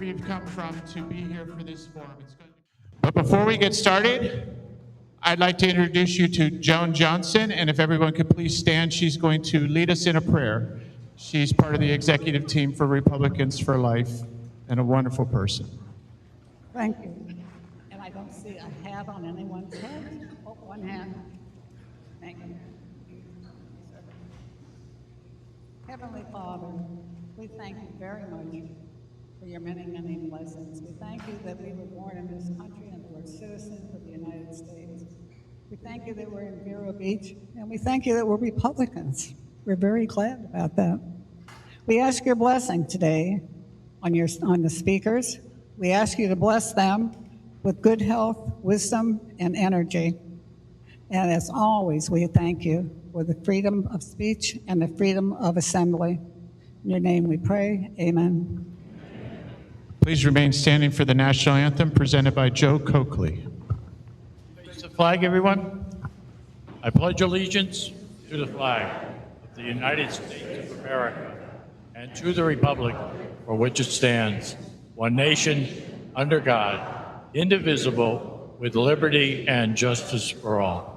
you've come from to be here for this forum. But before we get started, I'd like to introduce you to Joan Johnson, and if everyone could please stand, she's going to lead us in a prayer. She's part of the executive team for Republicans for Life and a wonderful person. Thank you. And I don't see a hat on anyone's head. Oh, one hand. Thank you. Heavenly Father, we thank you very much for your many, many blessings. We thank you that we were born in this country and that we're citizens of the United States. We thank you that we're in Vero Beach, and we thank you that we're Republicans. We're very glad about that. We ask your blessing today on the speakers. We ask you to bless them with good health, wisdom, and energy. And as always, we thank you for the freedom of speech and the freedom of assembly. In your name we pray, amen. Please remain standing for the national anthem presented by Joe Coakley. Raise the flag, everyone. I pledge allegiance to the flag of the United States of America and to the republic for which it stands, one nation, under God, indivisible, with liberty and justice for all.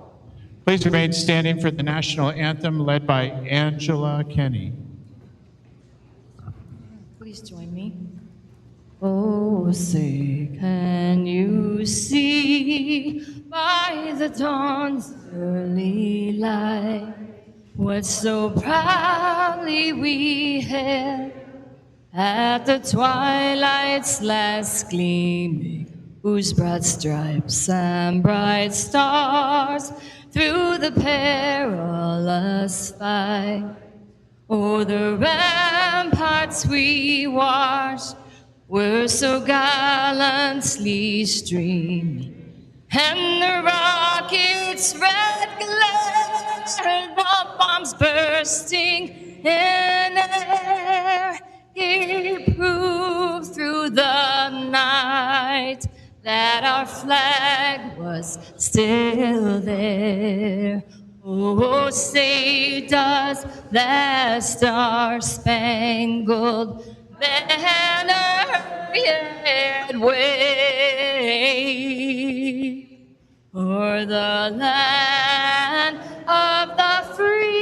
Please remain standing for the national anthem led by Angela Kenny. Please join me. Oh, say, can you see by the dawn's early light what so proudly we hailed at the twilight's last gleaming, whose broad stripes and bright stars through the perilous fight o'er the ramparts we watched were so gallantly streaming, and the rocket's red glare, the bombs bursting in air, gave proof through the night that our flag was still there. Oh, say does that star-spangled banner yet wave o'er the land of the free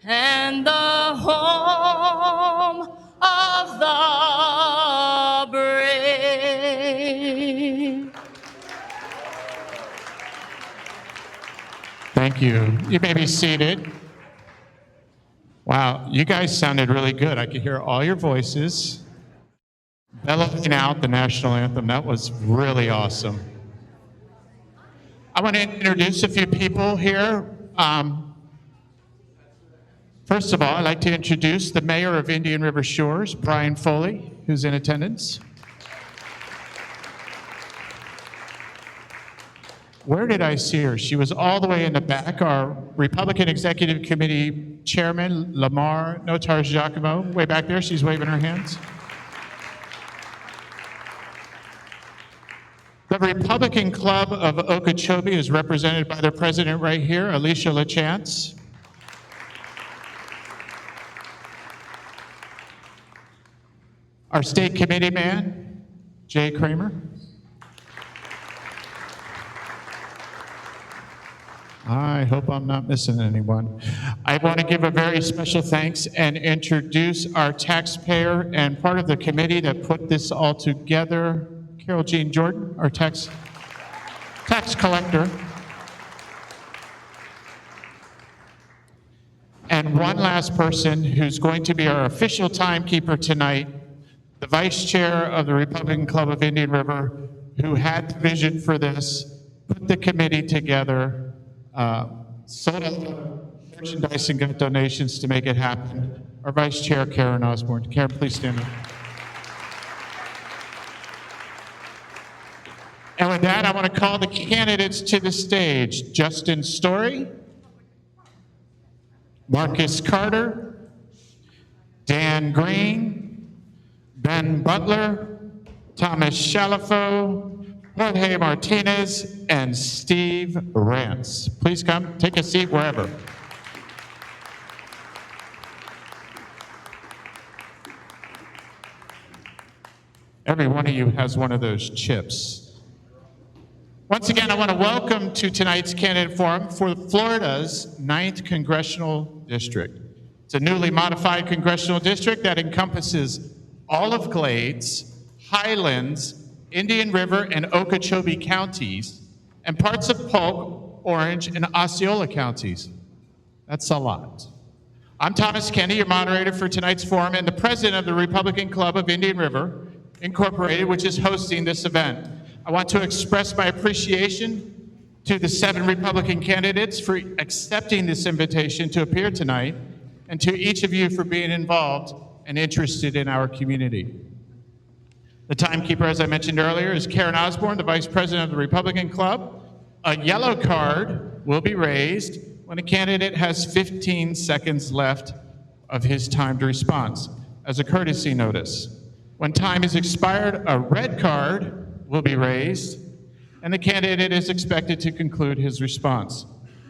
and the home of the brave? Thank you. You may be seated. Wow, you guys sounded really good. I could hear all your voices bellowing out the national anthem. That was really awesome. I want to introduce a few people here. First of all, I'd like to introduce the mayor of Indian River Shores, Brian Foley, who's in attendance. Where did I see her? She was all the way in the back. Our Republican Executive Committee Chairman, Lamar Notar-Giacomo, way back there. She's waving her hands. The Republican Club of Okeechobee is represented by their president right here, Alicia LaChance. Our state committee man, Jay Kramer. I hope I'm not missing anyone. I want to give a very special thanks and introduce our taxpayer and part of the committee that put this all together, Carol Jean Jordan, our tax collector. And one last person who's going to be our official timekeeper tonight, the vice chair of the Republican Club of Indian River, who had the vision for this, put the committee together, sold out merchandise and got donations to make it happen. Our Vice Chair, Karen Osborne. Karen, please stand up. And with that, I want to call the candidates to the stage. Justin Story, Marcus Carter, Dan Green, Ben Butler, Thomas Shalafo, Jorge Martinez, and Steve Rance. Please come, take a seat wherever. Every one of you has one of those chips. Once again, I want to welcome to tonight's candidate forum for Florida's 9th Congressional District. It's a newly modified congressional district that encompasses all of Glades, Highlands, Indian River, and Okeechobee counties, and parts of Polk, Orange, and Osceola counties. That's a lot. I'm Thomas Kennedy, your moderator for tonight's forum and the president of the Republican Club of Indian River, Incorporated, which is hosting this event. I want to express my appreciation to the 7 Republican candidates for accepting this invitation to appear tonight, and to each of you for being involved and interested in our community. The timekeeper, as I mentioned earlier, is Karen Osborne, the vice president of the Republican Club. A yellow card will be raised when a candidate has 15 seconds left of his timed response as a courtesy notice. When time is expired, a red card will be raised, and the candidate is expected to conclude his response.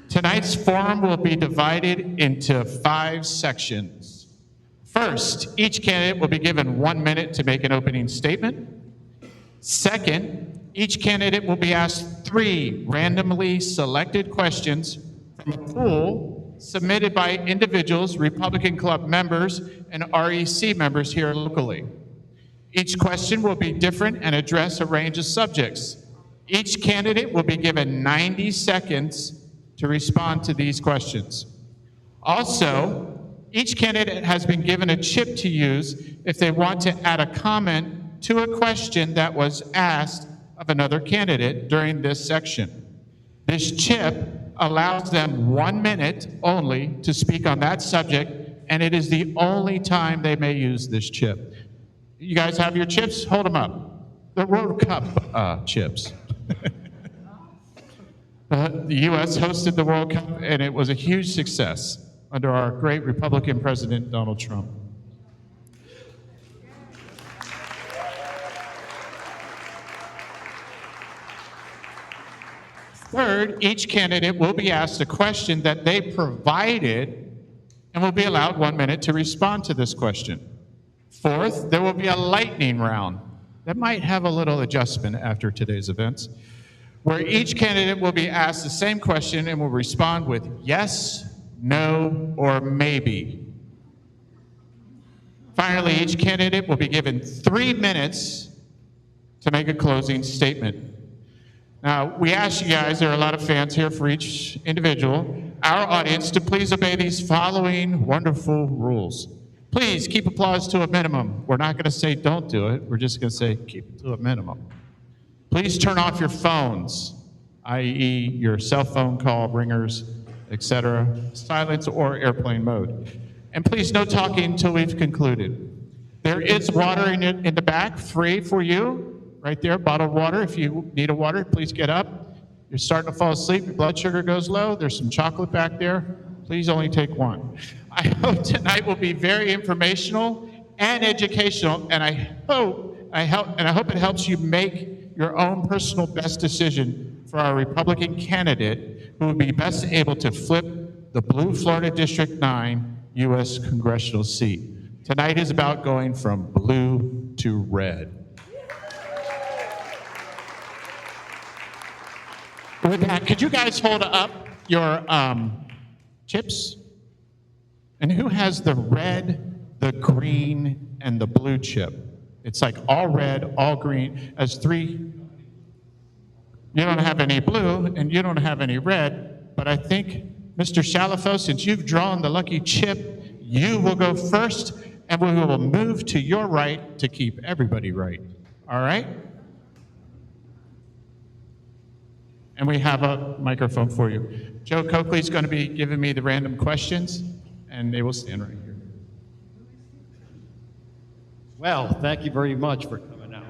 Tonight's forum will be divided into 5 sections. First, each candidate will be given 1 minute to make an opening statement. Second, each candidate will be asked 3 randomly selected questions from a pool submitted by individuals, Republican Club members, and REC members here locally. Each question will be different and address a range of subjects. Each candidate will be given 90 seconds to respond to these questions. Also, each candidate has been given a chip to use if they want to add a comment to a question that was asked of another candidate during this section. This chip allows them 1 minute only to speak on that subject, and it is the only time they may use this chip. You guys have your chips? Hold them up. The World Cup chips. The U.S. hosted the World Cup, and it was a huge success under our great Republican President, Donald Trump. Third, each candidate will be asked a question that they provided and will be allowed 1 minute to respond to this question. Fourth, there will be a lightning round that might have a little adjustment after today's events, where each candidate will be asked the same question and will respond with yes, no, or maybe. Finally, each candidate will be given 3 minutes to make a closing statement. Now, we ask you guys, there are a lot of fans here for each individual, our audience, to please obey these following wonderful rules. Please keep applause to a minimum. We're not going to say don't do it. We're just going to say keep it to a minimum. Please turn off your phones, i.e. your cell phone call ringers, etc., silence or airplane mode. And please no talking until we've concluded. There is water in the back, free for you, right there, bottled water. If you need a water, please get up. You're starting to fall asleep, your blood sugar goes low, there's some chocolate back there. Please only take 1. I hope tonight will be very informational and educational, and I hope it helps you make your own personal best decision for our Republican candidate who will be best able to flip the blue Florida District 9 U.S. congressional seat. Tonight is about going from blue to red. With that, could you guys hold up your chips? And who has the red, the green, and the blue chip? It's like all red, all green, as 3. You don't have any blue, and you don't have any red, but I think, Mr. Shalafo, since you've drawn the lucky chip, you will go first, and we will move to your right to keep everybody right. All right? And we have a microphone for you. Joe Coakley's going to be giving me the random questions, and they will stand right here. Well, thank you very much for coming out.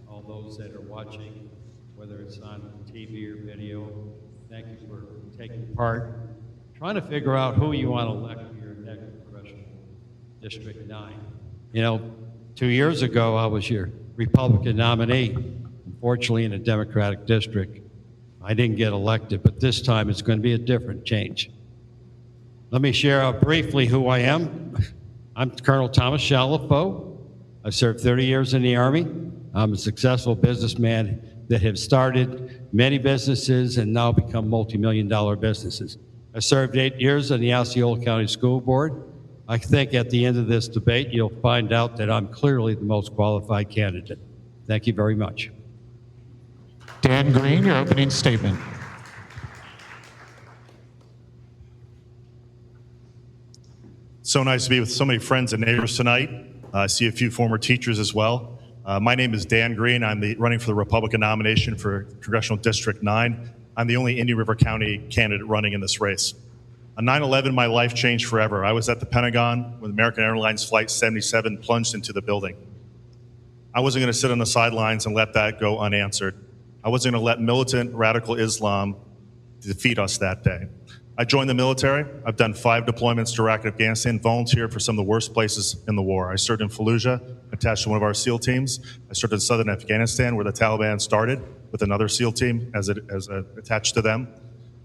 All those that are watching, whether it's on TV or video, thank you for taking part. Trying to figure out who you want to elect for your next Congressional District 9. You know, 2 years ago, I was your Republican nominee. Unfortunately, in a Democratic district, I didn't get elected, but this time it's going to be a different change. Let me share briefly who I am. I'm Colonel Thomas Shalafo. I served 30 years in the Army. I'm a successful businessman that have started many businesses and now become multi-million-dollar businesses. I served 8 years on the Osceola County School Board. I think at the end of this debate, you'll find out that I'm clearly the most qualified candidate. Thank you very much. Dan Green, your opening statement. So nice to be with so many friends and neighbors tonight. I see a few former teachers as well. My name is Dan Green. I'm running for the Republican nomination for Congressional District 9. I'm the only Indian River County candidate running in this race. On 9/11, my life changed forever. I was at the Pentagon when American Airlines Flight 77 plunged into the building. I wasn't going to sit on the sidelines and let that go unanswered. I wasn't going to let militant radical Islam defeat us that day. I joined the military. I've done 5 deployments to Iraq and Afghanistan, volunteered for some of the worst places in the war. I served in Fallujah, attached to one of our SEAL teams. I served in southern Afghanistan, where the Taliban started, with another SEAL team attached to them.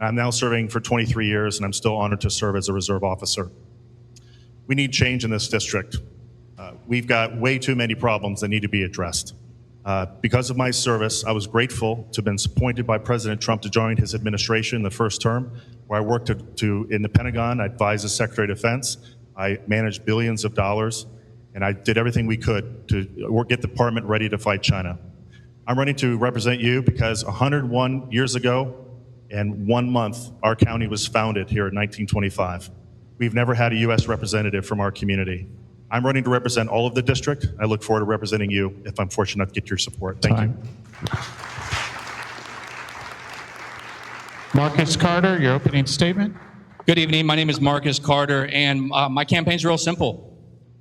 I'm now serving for 23 years, and I'm still honored to serve as a reserve officer. We need change in this district. We've got way too many problems that need to be addressed. Because of my service, I was grateful to have been appointed by President Trump to join his administration in the first term, where I worked in the Pentagon. I advised the Secretary of Defense. I managed billions of dollars, and I did everything we could to get the department ready to fight China. I'm running to represent you because 101 years ago and 1 month, our county was founded here in 1925. We've never had a U.S. representative from our community. I'm running to represent all of the district. I look forward to representing you if I'm fortunate enough to get your support. Thank you. Marcus Carter, your opening statement. Good evening. My name is Marcus Carter, and my campaign's real simple.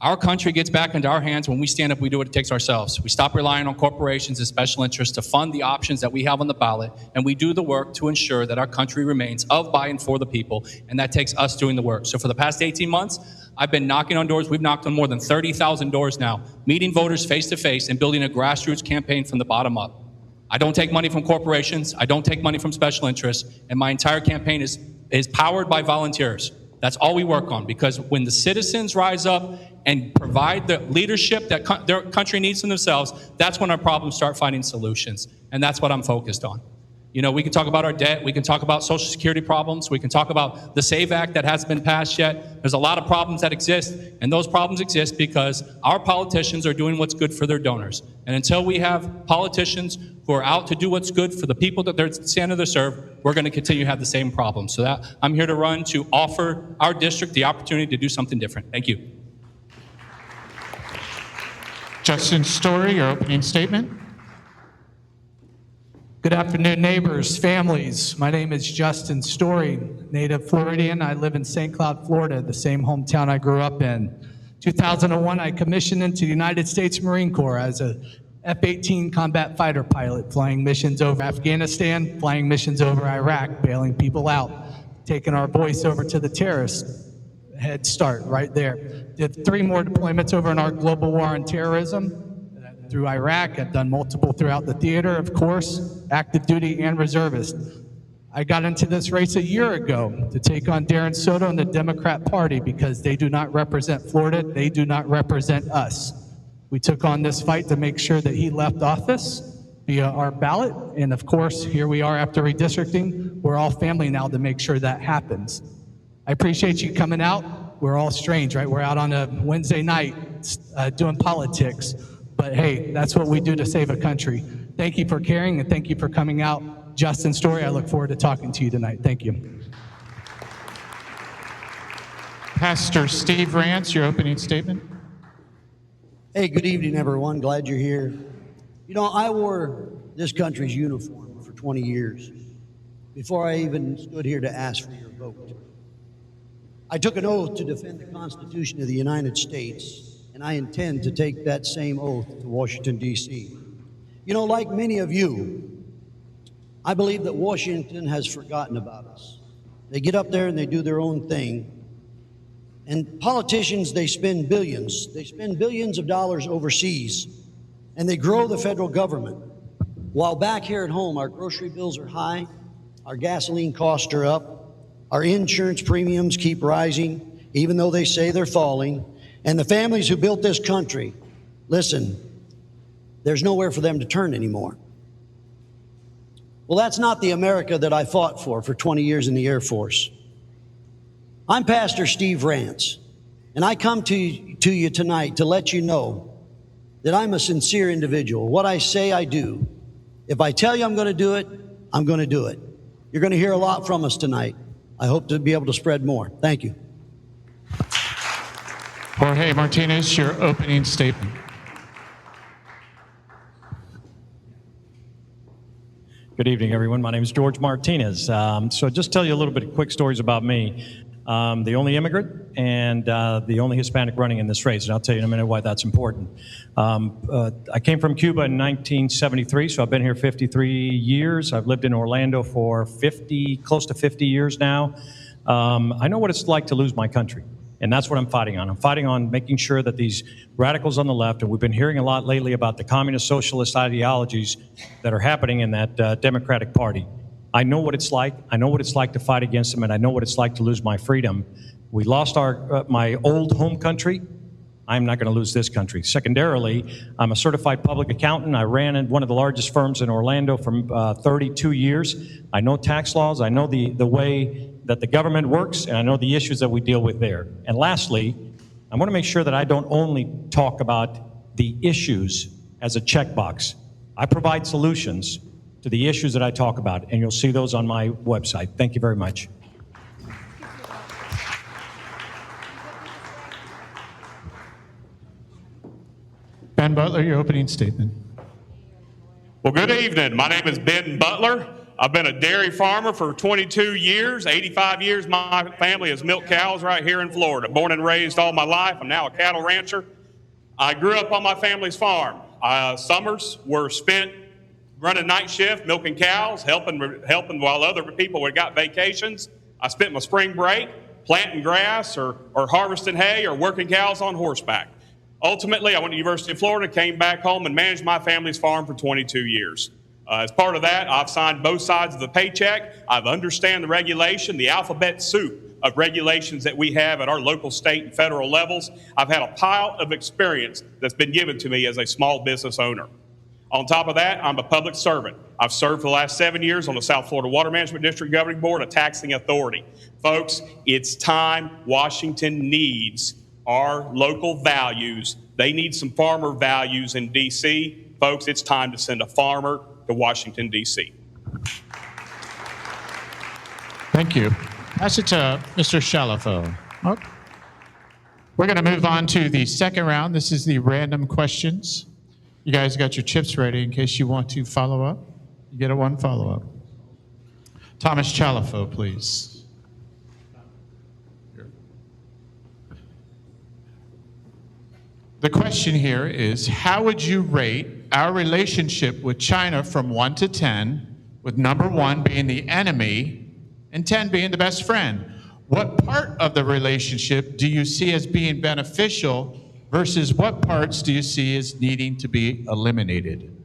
Our country gets back into our hands when we stand up, we do what it takes ourselves. We stop relying on corporations and special interests to fund the options that we have on the ballot, and we do the work to ensure that our country remains of, by, and for the people, and that takes us doing the work. So for the past 18 months, I've been knocking on doors. We've knocked on more than 30,000 doors now, meeting voters face-to-face and building a grassroots campaign from the bottom up. I don't take money from corporations. I don't take money from special interests, and my entire campaign is powered by volunteers. That's all we work on, because when the citizens rise up and provide the leadership that their country needs from themselves, that's when our problems start finding solutions. And that's what I'm focused on. You know, we can talk about our debt, we can talk about Social Security problems, we can talk about the SAVE Act that hasn't been passed yet. There's a lot of problems that exist, and those problems exist because our politicians are doing what's good for their donors. And until we have politicians who are out to do what's good for the people that they're standing to serve, we're going to continue to have the same problems. So that I'm here to run to offer our district the opportunity to do something different. Thank you. Justin Story, your opening statement. Good afternoon, neighbors, families. My name is Justin Story, native Floridian. I live in St. Cloud, Florida, the same hometown I grew up in. 2001, I commissioned into the United States Marine Corps as a F-18 combat fighter pilot, flying missions over Afghanistan, flying missions over Iraq, bailing people out, taking our voice over to the terrorist head start right there. Did 3 more deployments over in our global war on terrorism through Iraq. I've done multiple throughout the theater, of course, active duty and reservist. I got into this race a year ago to take on Darren Soto and the Democrat Party because they do not represent Florida, they do not represent us. We took on this fight to make sure that he left office via our ballot, and of course, here we are after redistricting. We're all family now to make sure that happens. I appreciate you coming out. We're all strange, right? We're out on a Wednesday night doing politics. But hey, that's what we do to save a country. Thank you for caring, and thank you for coming out. Justin Story, I look forward to talking to you tonight. Thank you. Pastor Steve Rance, your opening statement. Hey, good evening, everyone. Glad you're here. You know, I wore this country's uniform for 20 years before I even stood here to ask for your vote. I took an oath to defend the Constitution of the United States, and I intend to take that same oath to Washington, D.C. You know, like many of you, I believe that Washington has forgotten about us. They get up there and they do their own thing. And politicians, they spend billions. They spend billions of dollars overseas, and they grow the federal government. While back here at home, our grocery bills are high, our gasoline costs are up, our insurance premiums keep rising, even though they say they're falling. And the families who built this country, listen, there's nowhere for them to turn anymore. Well, that's not the America that I fought for 20 years in the Air Force. I'm Pastor Steve Rance, and I come to you tonight to let you know that I'm a sincere individual. What I say, I do. If I tell you I'm going to do it, I'm going to do it. You're going to hear a lot from us tonight. I hope to be able to spread more. Thank you. Jorge Martinez, your opening statement. Good evening, everyone. My name is George Martinez. So just tell you a little bit of quick stories about me. The only immigrant and the only Hispanic running in this race, and I'll tell you in a minute why that's important. I came from Cuba in 1973, so I've been here 53 years. I've lived in Orlando for close to 50 years now. I know what it's like to lose my country. And that's what I'm fighting on. I'm fighting on making sure that these radicals on the left, and we've been hearing a lot lately about the communist socialist ideologies that are happening in that Democratic Party. I know what it's like. I know what it's like to fight against them, and I know what it's like to lose my freedom. We lost my old home country. I'm not going to lose this country. Secondarily, I'm a certified public accountant. I ran in one of the largest firms in Orlando for 32 years. I know tax laws. I know the way that the government works, and I know the issues that we deal with there. And lastly, I want to make sure that I don't only talk about the issues as a checkbox. I provide solutions to the issues that I talk about, and you'll see those on my website. Thank you very much. Ben Butler, your opening statement. Well, good evening. My name is Ben Butler. I've been a dairy farmer for 22 years. 85 years my family has milked cows right here in Florida. Born and raised all my life. I'm now a cattle rancher. I grew up on my family's farm. Summers were spent running night shift, milking cows, helping while other people got vacations. I spent my spring break planting grass or harvesting hay or working cows on horseback. Ultimately, I went to the University of Florida, came back home, and managed my family's farm for 22 years. As part of that, I've signed both sides of the paycheck. I've understand the regulation, the alphabet soup of regulations that we have at our local, state, and federal levels. I've had a pile of experience that's been given to me as a small business owner. On top of that, I'm a public servant. I've served for the last 7 years on the South Florida Water Management District Governing Board, a taxing authority. Folks, it's time. Washington needs our local values. They need some farmer values in D.C. Folks, it's time to send a farmer to Washington, D.C. Thank you. Pass it to Mr. Shalafo. Oh. We're going to move on to the second round. This is the random questions. You guys got your chips ready in case you want to follow up? You get a one follow-up. Thomas Chalafo, please. The question here is, how would you rate our relationship with China from 1 to 10, with number 1 being the enemy and 10 being the best friend? What part of the relationship do you see as being beneficial versus what parts do you see as needing to be eliminated?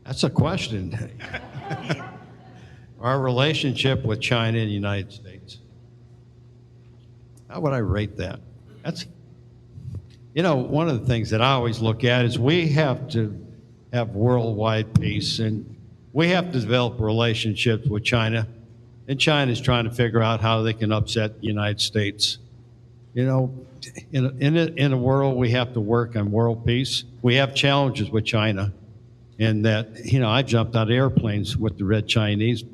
That's a question. Our relationship with China and the United States. How would I rate that? One of the things that I always look at is we have to have worldwide peace, and we have to develop relationships with China, and China's trying to figure out how they can upset the United States. In a world, we have to work on world peace. We have challenges with China, and that, I jumped out of airplanes with the Red Chinese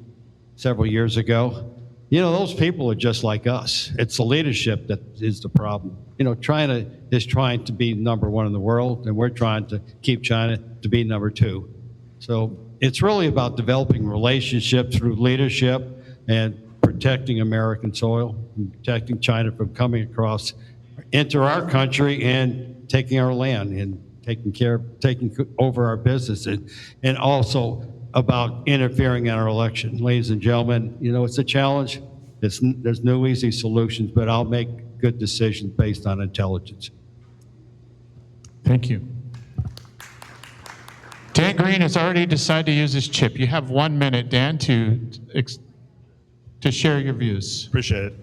several years ago. Those people are just like us. It's the leadership that is the problem. China is trying to be number 1 in the world, and we're trying to keep China to be number 2. So it's really about developing relationships through leadership and protecting American soil, and protecting China from coming across into our country and taking our land and taking over our businesses, and also about interfering in our election. Ladies and gentlemen, it's a challenge. There's no easy solutions, but I'll make good decisions based on intelligence. Thank you. Dan Green has already decided to use his chip. You have 1 minute, Dan, to share your views. Appreciate it.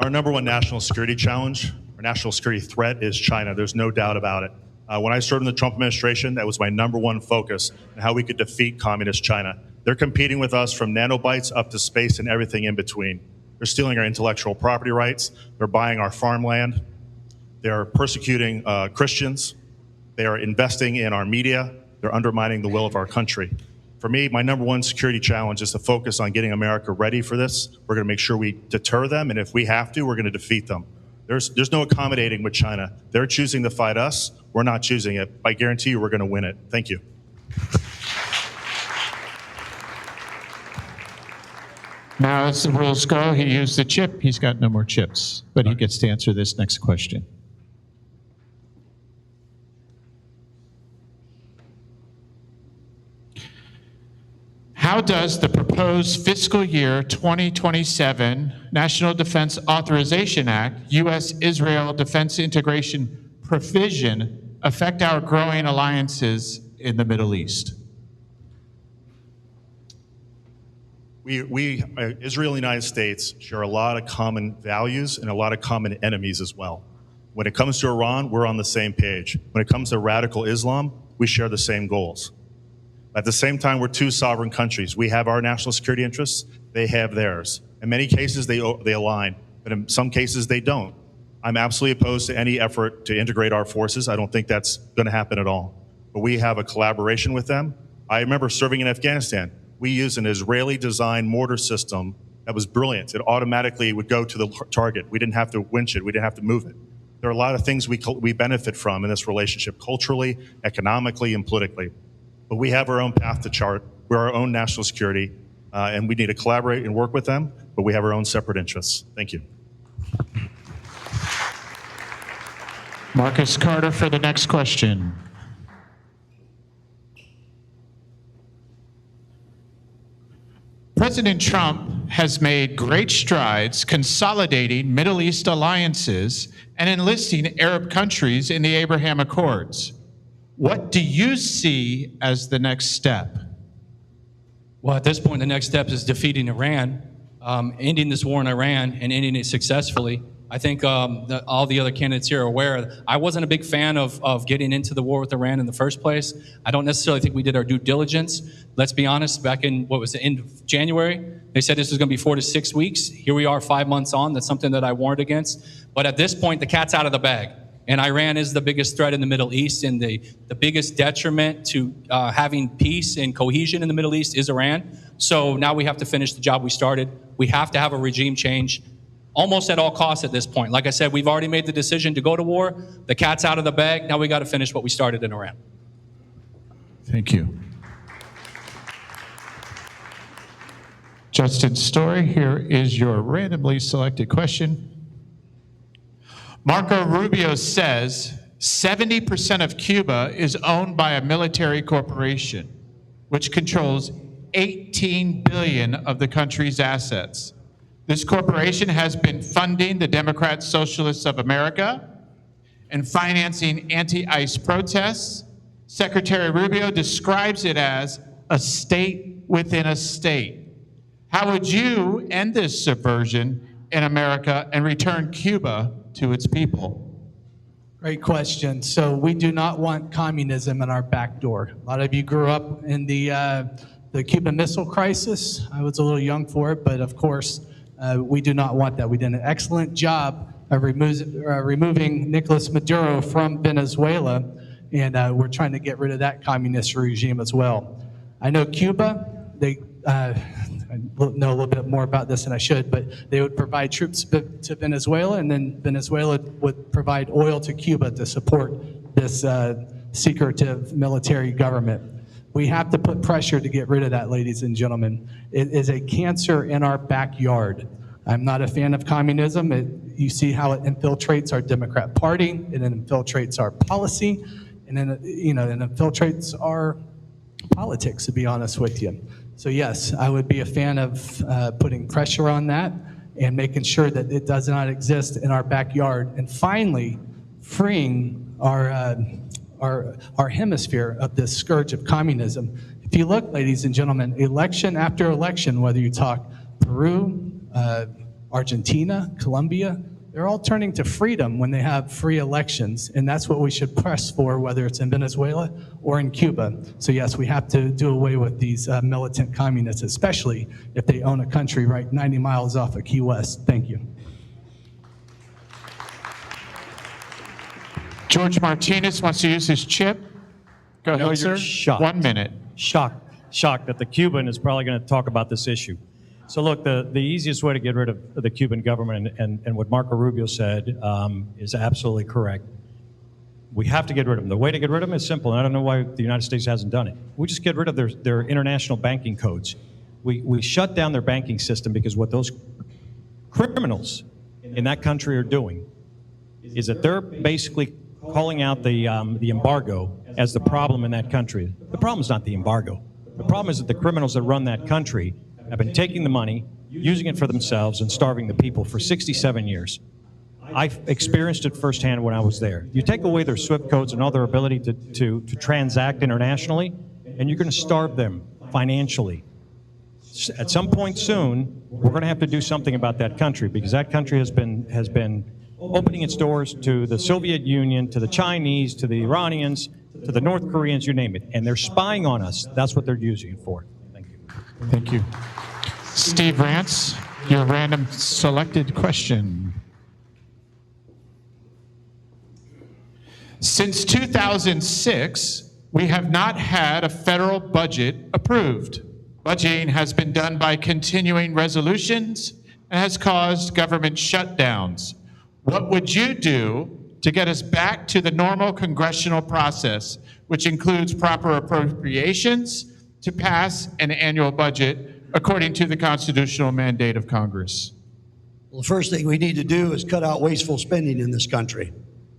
Our number 1 national security challenge, or national security threat, is China. There's no doubt about it. When I served in the Trump administration, that was my #1 focus on how we could defeat communist China. They're competing with us from nanobytes up to space and everything in between. They're stealing our intellectual property rights. They're buying our farmland. They're persecuting Christians. They are investing in our media. They're undermining the will of our country. For me, my #1 security challenge is to focus on getting America ready for this. We're going to make sure we deter them, and if we have to, we're going to defeat them. There's no accommodating with China. They're choosing to fight us. We're not choosing it. I guarantee you we're going to win it. Thank you. Now, as the rules go, he used the chip. He's got no more chips, but he gets to answer this next question. How does the proposed fiscal year 2027 National Defense Authorization Act, U.S.-Israel Defense Integration Provision, affect our growing alliances in the Middle East? Israel and the United States share a lot of common values and a lot of common enemies as well. When it comes to Iran, we're on the same page. When it comes to radical Islam, we share the same goals. At the same time, we're two sovereign countries. We have our national security interests, they have theirs. In many cases, they align, but in some cases, they don't. I'm absolutely opposed to any effort to integrate our forces. I don't think that's going to happen at all. But we have a collaboration with them. I remember serving in Afghanistan. We used an Israeli-designed mortar system that was brilliant. It automatically would go to the target. We didn't have to winch it. We didn't have to move it. There are a lot of things we benefit from in this relationship, culturally, economically, and politically. But we have our own path to chart. We're our own national security, and we need to collaborate and work with them, but we have our own separate interests. Thank you. Marcus Carter for the next question. President Trump has made great strides consolidating Middle East alliances and enlisting Arab countries in the Abraham Accords. What do you see as the next step? Well, at this point, the next step is defeating Iran, ending this war in Iran and ending it successfully. I think all the other candidates here are aware. I wasn't a big fan of getting into the war with Iran in the first place. I don't necessarily think we did our due diligence. Let's be honest, back in, what was the end of January, they said this was going to be 4 to 6 weeks. Here we are 5 months on. That's something that I warned against. But at this point, the cat's out of the bag. And Iran is the biggest threat in the Middle East, and the biggest detriment to having peace and cohesion in the Middle East is Iran. So now we have to finish the job we started. We have to have a regime change almost at all costs at this point. Like I said, we've already made the decision to go to war. The cat's out of the bag. Now we got to finish what we started in Iran. Thank you. Justin Story, here is your randomly selected question. Marco Rubio says 70% of Cuba is owned by a military corporation, which controls 18 billion of the country's assets. This corporation has been funding the Democrat Socialists of America and financing anti-ICE protests. Secretary Rubio describes it as a state within a state. How would you end this subversion in America and return Cuba to its people? Great question. So we do not want communism in our back door. A lot of you grew up in the Cuban Missile Crisis. I was a little young for it, but of course, we do not want that. We did an excellent job of removing Nicolas Maduro from Venezuela, and we're trying to get rid of that communist regime as well. I know Cuba, I know a little bit more about this than I should, but they would provide troops to Venezuela, and then Venezuela would provide oil to Cuba to support this secretive military government. We have to put pressure to get rid of that, ladies and gentlemen. It is a cancer in our backyard. I'm not a fan of communism. You see how it infiltrates our Democrat Party, it infiltrates our policy, and then it infiltrates our politics, to be honest with you. So yes, I would be a fan of putting pressure on that and making sure that it does not exist in our backyard, and finally freeing our hemisphere of this scourge of communism. If you look, ladies and gentlemen, election after election, whether you talk Peru, Argentina, Colombia, They're all turning to freedom when they have free elections, and that's what we should press for, whether it's in Venezuela or in Cuba. So yes, we have to do away with these militant communists, especially if they own a country right 90 miles off of Key West. Thank you. George Martinez wants to use his chip. Go I know ahead, you're sir. shocked. 1 minute. Shocked that the Cuban is probably going to talk about this issue. So look, the easiest way to get rid of the Cuban government, and what Marco Rubio said is absolutely correct. We have to get rid of them. The way to get rid of them is simple, and I don't know why the United States hasn't done it. We just get rid of their international banking codes. We shut down their banking system, because what those criminals in that country are doing is that they're basically calling out the embargo as the problem in that country. The problem is not the embargo. The problem is that the criminals that run that country have been taking the money, using it for themselves, and starving the people for 67 years. I've experienced it firsthand when I was there. You take away their SWIFT codes and all their ability to transact internationally, and you're going to starve them financially. At some point soon, we're going to have to do something about that country, because that country has been opening its doors to the Soviet Union, to the Chinese, to the Iranians, to the North Koreans, you name it. And they're spying on us. That's what they're using it for. Thank you. Thank you. Steve Rance, your random selected question. Since 2006, we have not had a federal budget approved. Budgeting has been done by continuing resolutions and has caused government shutdowns. What would you do to get us back to the normal congressional process, which includes proper appropriations to pass an annual budget according to the constitutional mandate of Congress? Well, the first thing we need to do is cut out wasteful spending in this country.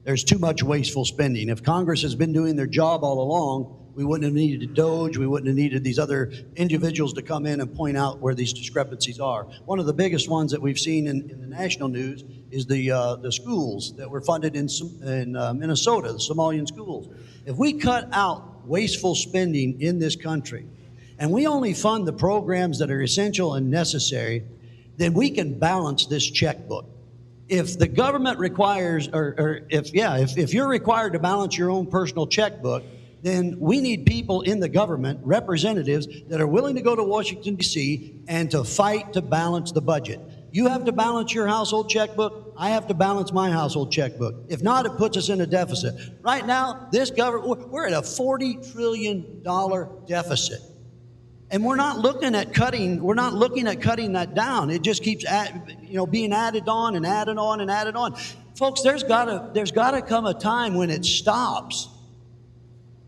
There's too much wasteful spending. If Congress has been doing their job all along, we wouldn't have needed DOJ, we wouldn't have needed these other individuals to come in and point out where these discrepancies are. One of the biggest ones that we've seen in the national news is the schools that were funded in Minnesota, the Somalian schools. If we cut out wasteful spending in this country, and we only fund the programs that are essential and necessary, then we can balance this checkbook. If the government requires, if you're required to balance your own personal checkbook, then we need people in the government, representatives, that are willing to go to Washington, D.C. and to fight to balance the budget. You have to balance your household checkbook. I have to balance my household checkbook. If not, it puts us in a deficit. Right now, this government, we're at a $40 trillion deficit. And we're not looking at cutting that down. It just keeps being added on and added on and added on. Folks, there's gotta come a time when it stops.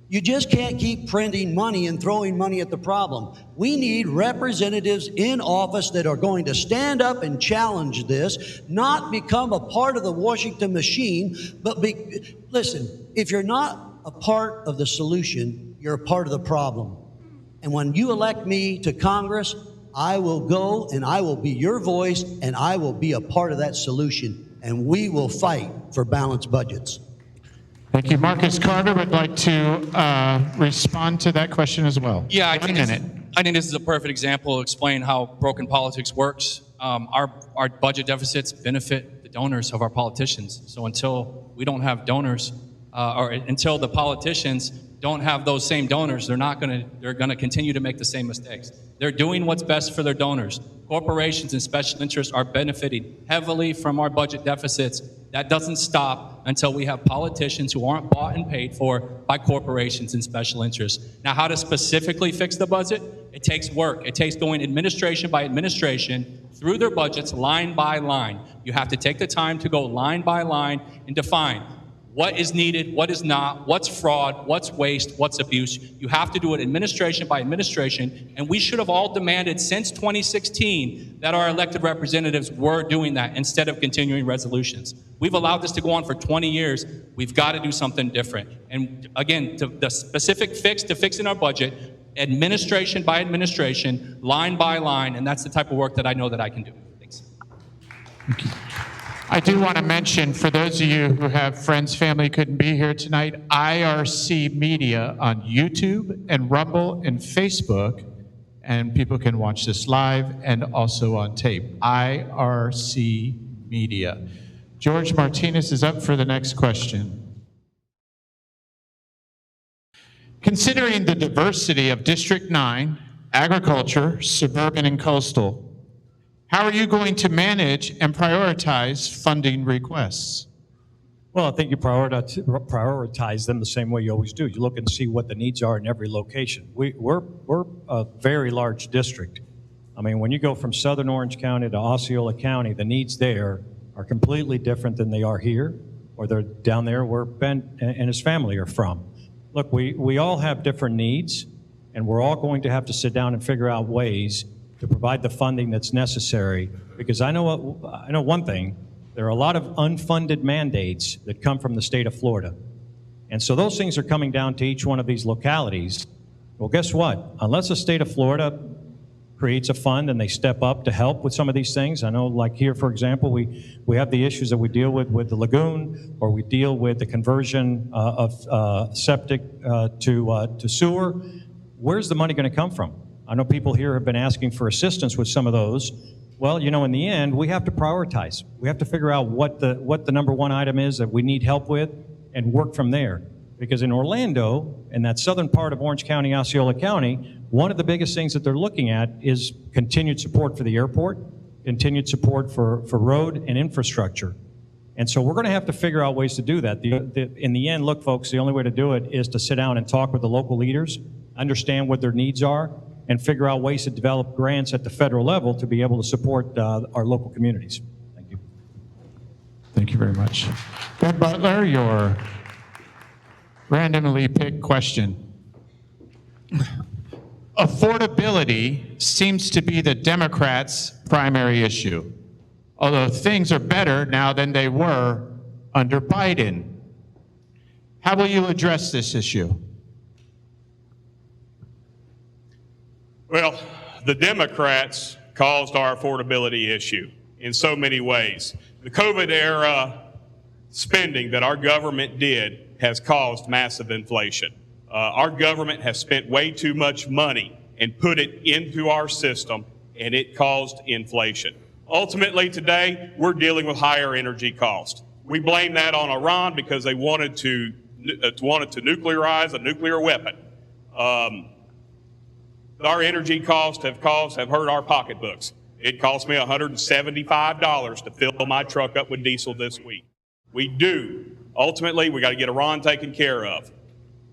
You just can't keep printing money and throwing money at the problem. We need representatives in office that are going to stand up and challenge this, not become a part of the Washington machine, but listen, if you're not a part of the solution, you're a part of the problem. And when you elect me to Congress, I will go and I will be your voice and I will be a part of that solution. And we will fight for balanced budgets. Thank you. Marcus Carter would like to respond to that question as well. Yeah, I 1 minute. think this is a perfect example to explain how broken politics works. Our budget deficits benefit the donors of our politicians. So until we don't have donors, or until the politicians don't have those same donors, they're gonna continue to make the same mistakes. They're doing what's best for their donors. Corporations and special interests are benefiting heavily from our budget deficits. That doesn't stop until we have politicians who aren't bought and paid for by corporations and special interests. Now, how to specifically fix the budget? It takes work. It takes going administration by administration through their budgets line by line. You have to take the time to go line by line and define what is needed, what is not, what's fraud, what's waste, what's abuse. You have to do it administration by administration, and we should have all demanded since 2016 that our elected representatives were doing that instead of continuing resolutions. We've allowed this to go on for 20 years. We've got to do something different. And again, to the specific fix to fixing our budget, administration by administration, line by line, and that's the type of work that I know that I can do. Thanks. Thank you. I do want to mention, for those of you who have friends, family couldn't be here tonight, IRC Media on YouTube and Rumble and Facebook, and people can watch this live and also on tape. IRC Media. George Martinez is up for the next question. Considering the diversity of District 9, agriculture, suburban, and coastal, how are you going to manage and prioritize funding requests? Well, I think you prioritize them the same way you always do. You look and see what the needs are in every location. We're a very large district. I mean, when you go from southern Orange County to Osceola County, the needs there are completely different than they are here, or they're down there where Ben and his family are from. Look, we all have different needs, and we're all going to have to sit down and figure out ways to provide the funding that's necessary. Because I know one thing, there are a lot of unfunded mandates that come from the state of Florida. And so those things are coming down to each one of these localities. Well, guess what? Unless the state of Florida creates a fund and they step up to help with some of these things. I know, like here, for example, we have the issues that we deal with the lagoon, or we deal with the conversion of septic to sewer. Where's the money going to come from? I know people here have been asking for assistance with some of those. Well, you know, in the end, we have to prioritize. We have to figure out what the number one item is that we need help with and work from there. Because in Orlando, in that southern part of Orange County, Osceola County, one of the biggest things that they're looking at is continued support for the airport, continued support for road and infrastructure. And so we're going to have to figure out ways to do that. In the end, look, folks, the only way to do it is to sit down and talk with the local leaders, understand what their needs are, and figure out ways to develop grants at the federal level to be able to support our local communities. Thank you. Thank you very much. Ben Butler, your randomly picked question. Affordability seems to be the Democrats' primary issue, although things are better now than they were under Biden. How will you address this issue? Well, the Democrats caused our affordability issue in so many ways. The COVID era spending that our government did has caused massive inflation. Our government has spent way too much money and put it into our system, and it caused inflation. Ultimately, today, we're dealing with higher energy costs. We blame that on Iran because they wanted to nuclearize a nuclear weapon. Our energy costs have hurt our pocketbooks. It cost me $175 to fill my truck up with diesel this week. We do. Ultimately, we got to get Iran taken care of.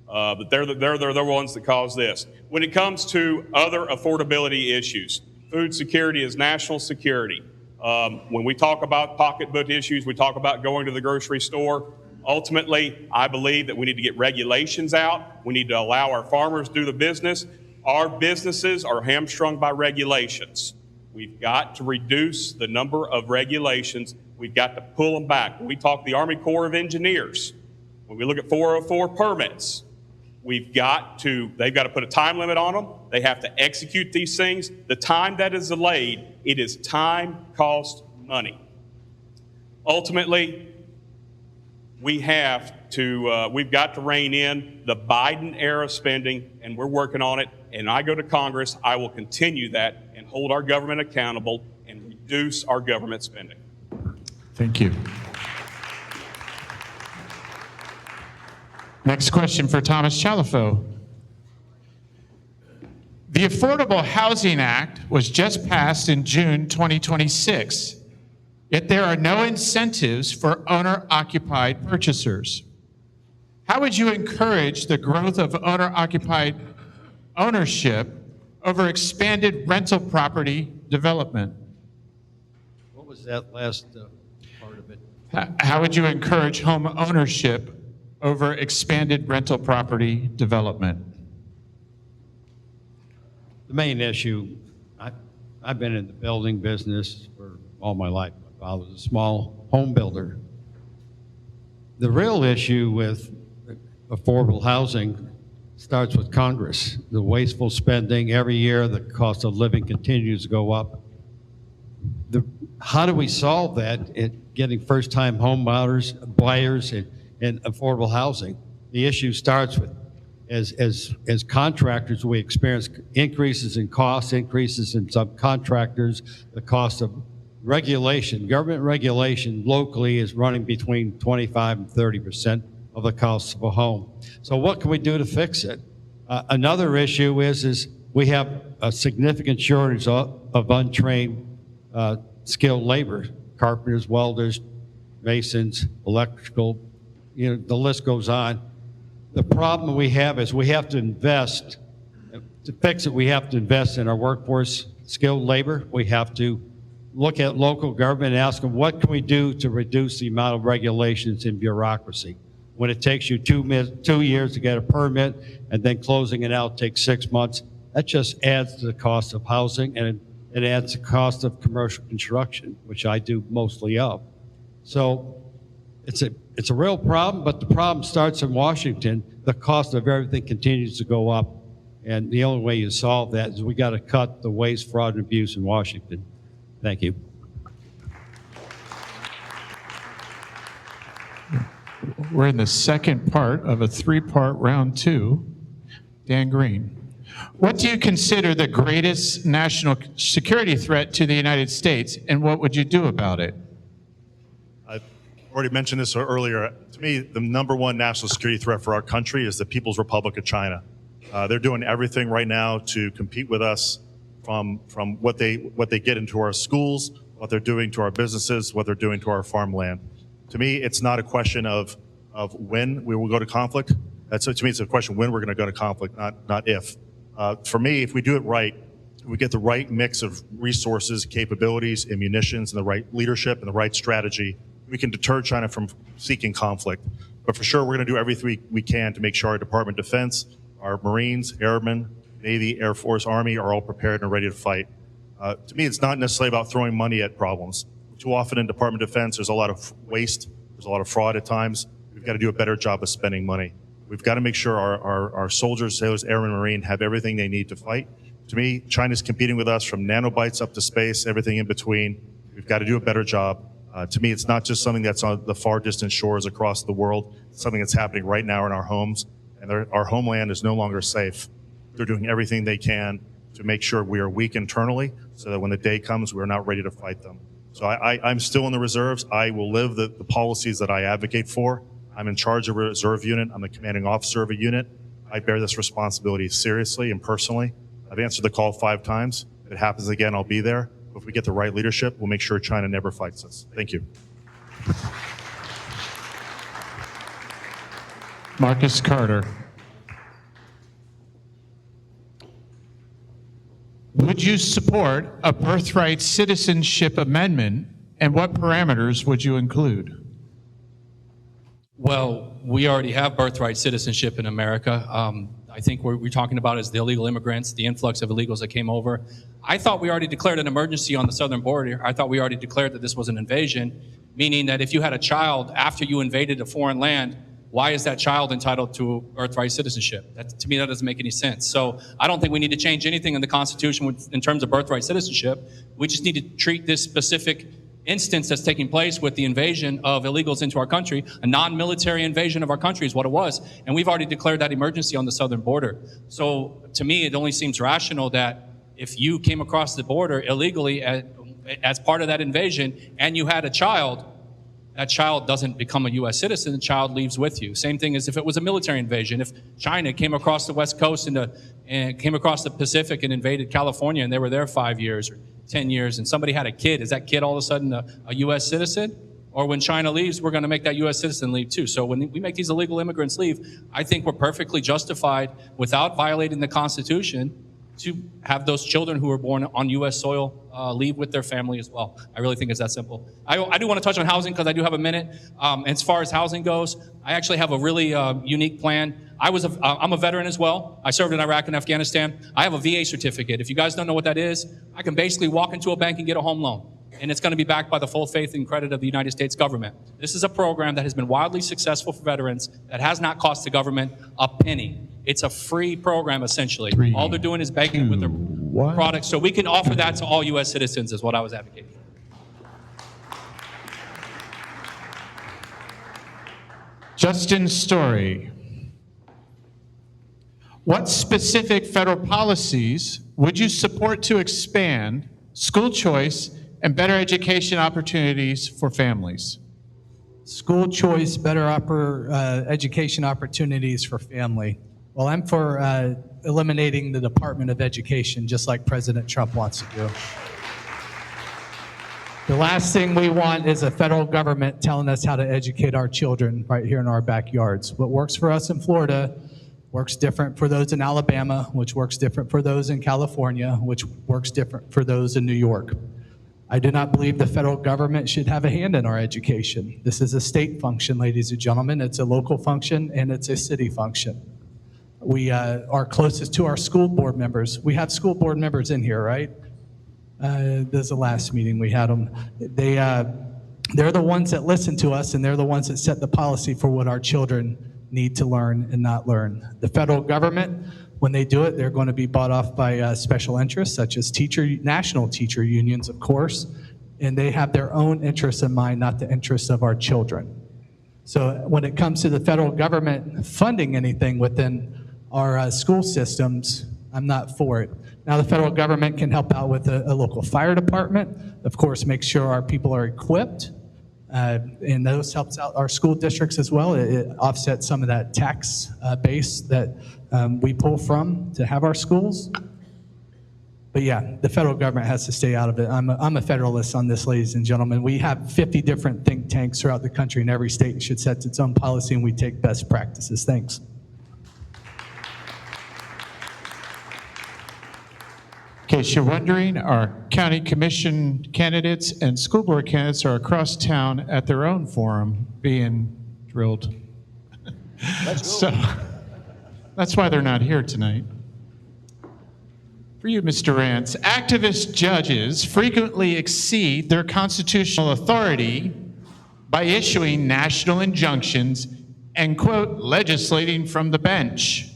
But they're the ones that cause this. When it comes to other affordability issues, food security is national security. When we talk about pocketbook issues, we talk about going to the grocery store. Ultimately, I believe that we need to get regulations out. We need to allow our farmers to do the business. Our businesses are hamstrung by regulations. We've got to reduce the number of regulations. We've got to pull them back. When we talk the Army Corps of Engineers, when we look at 404 permits, they've got to put a time limit on them. They have to execute these things. The time that is delayed, it is time, cost, money. Ultimately, we've got to rein in the Biden era spending, and we're working on it. And I go to Congress, I will continue that and hold our government accountable and reduce our government spending. Thank you. Next question for Thomas Chalifo. The Affordable Housing Act was just passed in June 2026, yet there are no incentives for owner-occupied purchasers. How would you encourage the growth of owner-occupied ownership over expanded rental property development? What was that last part of it? How would you encourage home ownership over expanded rental property development? The main issue, I've been in the building business for all my life. My father was a small home builder. The real issue with affordable housing starts with Congress. The wasteful spending every year, the cost of living continues to go up. How do we solve that in getting first-time home buyers and affordable housing? The issue starts with, as contractors, we experience increases in costs, increases in subcontractors, the cost of government regulation locally is running between 25 and 30% of the cost of a home. So what can we do to fix it? Another issue is we have a significant shortage of untrained skilled labor, carpenters, welders, masons, electrical, the list goes on. The problem we have is we have to invest. To fix it, we have to invest in our workforce, skilled labor. We have to look at local government and ask them, what can we do to reduce the amount of regulations and bureaucracy? When it takes you 2 years to get a permit and then closing it out takes 6 months, that just adds to the cost of housing, and it adds the cost of commercial construction, which I do mostly of. So it's a real problem, but the problem starts in Washington. The cost of everything continues to go up, and the only way you solve that is we got to cut the waste, fraud, and abuse in Washington. Thank you. We're in the second part of a three-part round two. Dan Green. What do you consider the greatest national security threat to the United States, and what would you do about it? I've already mentioned this earlier. To me, the number one national security threat for our country is the People's Republic of China. They're doing everything right now to compete with us, from what they get into our schools, what they're doing to our businesses, what they're doing to our farmland. To me, it's not a question of when we will go to conflict. To me, it's a question when we're going to go to conflict, not if. For me, if we do it right, we get the right mix of resources, capabilities, and munitions, and the right leadership and the right strategy, we can deter China from seeking conflict. But for sure, we're going to do everything we can to make sure our Department of Defense, our Marines, Airmen, Navy, Air Force, Army are all prepared and ready to fight. To me, it's not necessarily about throwing money at problems. Too often in Department of Defense, there's a lot of waste, there's a lot of fraud at times. We've got to do a better job of spending money. We've got to make sure our soldiers, sailors, airmen, Marine have everything they need to fight. To me, China's competing with us from nanobites up to space, everything in between. We've got to do a better job. To me, it's not just something that's on the far distant shores across the world. It's something that's happening right now in our homes, and our homeland is no longer safe. They're doing everything they can to make sure we are weak internally so that when the day comes, we're not ready to fight them. So I'm still in the reserves. I will live the policies that I advocate for. I'm in charge of a reserve unit. I'm the commanding officer of a unit. I bear this responsibility seriously and personally. I've answered the call 5 times. If it happens again, I'll be there. But if we get the right leadership, we'll make sure China never fights us. Thank you. Marcus Carter. Would you support a birthright citizenship amendment, and what parameters would you include? Well, we already have birthright citizenship in America. I think what we're talking about is the illegal immigrants, the influx of illegals that came over. I thought we already declared an emergency on the southern border. I thought we already declared that this was an invasion, meaning that if you had a child after you invaded a foreign land, why is that child entitled to birthright citizenship? To me, that doesn't make any sense. So I don't think we need to change anything in the Constitution in terms of birthright citizenship. We just need to treat this specific instance that's taking place with the invasion of illegals into our country, a non-military invasion of our country is what it was. And we've already declared that emergency on the southern border. So to me, it only seems rational that if you came across the border illegally as part of that invasion and you had a child, that child doesn't become a U.S. citizen, the child leaves with you. Same thing as if it was a military invasion. If China came across the West Coast and came across the Pacific and invaded California and they were there 5 years or 10 years and somebody had a kid, is that kid all of a sudden a U.S. citizen? Or when China leaves, we're going to make that U.S. citizen leave too. So when we make these illegal immigrants leave, I think we're perfectly justified without violating the Constitution to have those children who were born on U.S. soil leave with their family as well. I really think it's that simple. I do want to touch on housing because I do have a minute. As far as housing goes, I actually have a really unique plan. I'm a veteran as well. I served in Iraq and Afghanistan. I have a VA certificate. If you guys don't know what that is, I can basically walk into a bank and get a home loan. And it's going to be backed by the full faith and credit of the United States government. This is a program that has been wildly successful for veterans that has not cost the government a penny. It's a free program, essentially. All they're doing is banking with their products. So we can offer that to all U.S. citizens is what I was advocating. Justin Story. What specific federal policies would you support to expand school choice and better education opportunities for families. School choice, better education opportunities for family. Well, I'm for eliminating the Department of Education, just like President Trump wants to do. The last thing we want is a federal government telling us how to educate our children right here in our backyards. What works for us in Florida works different for those in Alabama, which works different for those in California, which works different for those in New York. I do not believe the federal government should have a hand in our education. This is a state function, ladies and gentlemen. It's a local function and it's a city function. We are closest to our school board members. We have school board members in here, right? This is the last meeting we had them. They're the ones that listen to us, and they're the ones that set the policy for what our children need to learn and not learn. The federal government, when they do it, they're going to be bought off by special interests, such as national teacher unions, of course, and they have their own interests in mind, not the interests of our children. So when it comes to the federal government funding anything within our school systems, I'm not for it. Now, the federal government can help out with a local fire department, of course, make sure our people are equipped, and those helps out our school districts as well. It offsets some of that tax base that we pull from to have our schools. But yeah, the federal government has to stay out of it. I'm a federalist on this, ladies and gentlemen. We have 50 different think tanks throughout the country, and every state should set its own policy, and we take best practices. Thanks. In case you're wondering, our county commission candidates and school board candidates are across town at their own forum being drilled. So that's why they're not here tonight. For you, Mr. Rance, activist judges frequently exceed their constitutional authority by issuing national injunctions and, quote, legislating from the bench.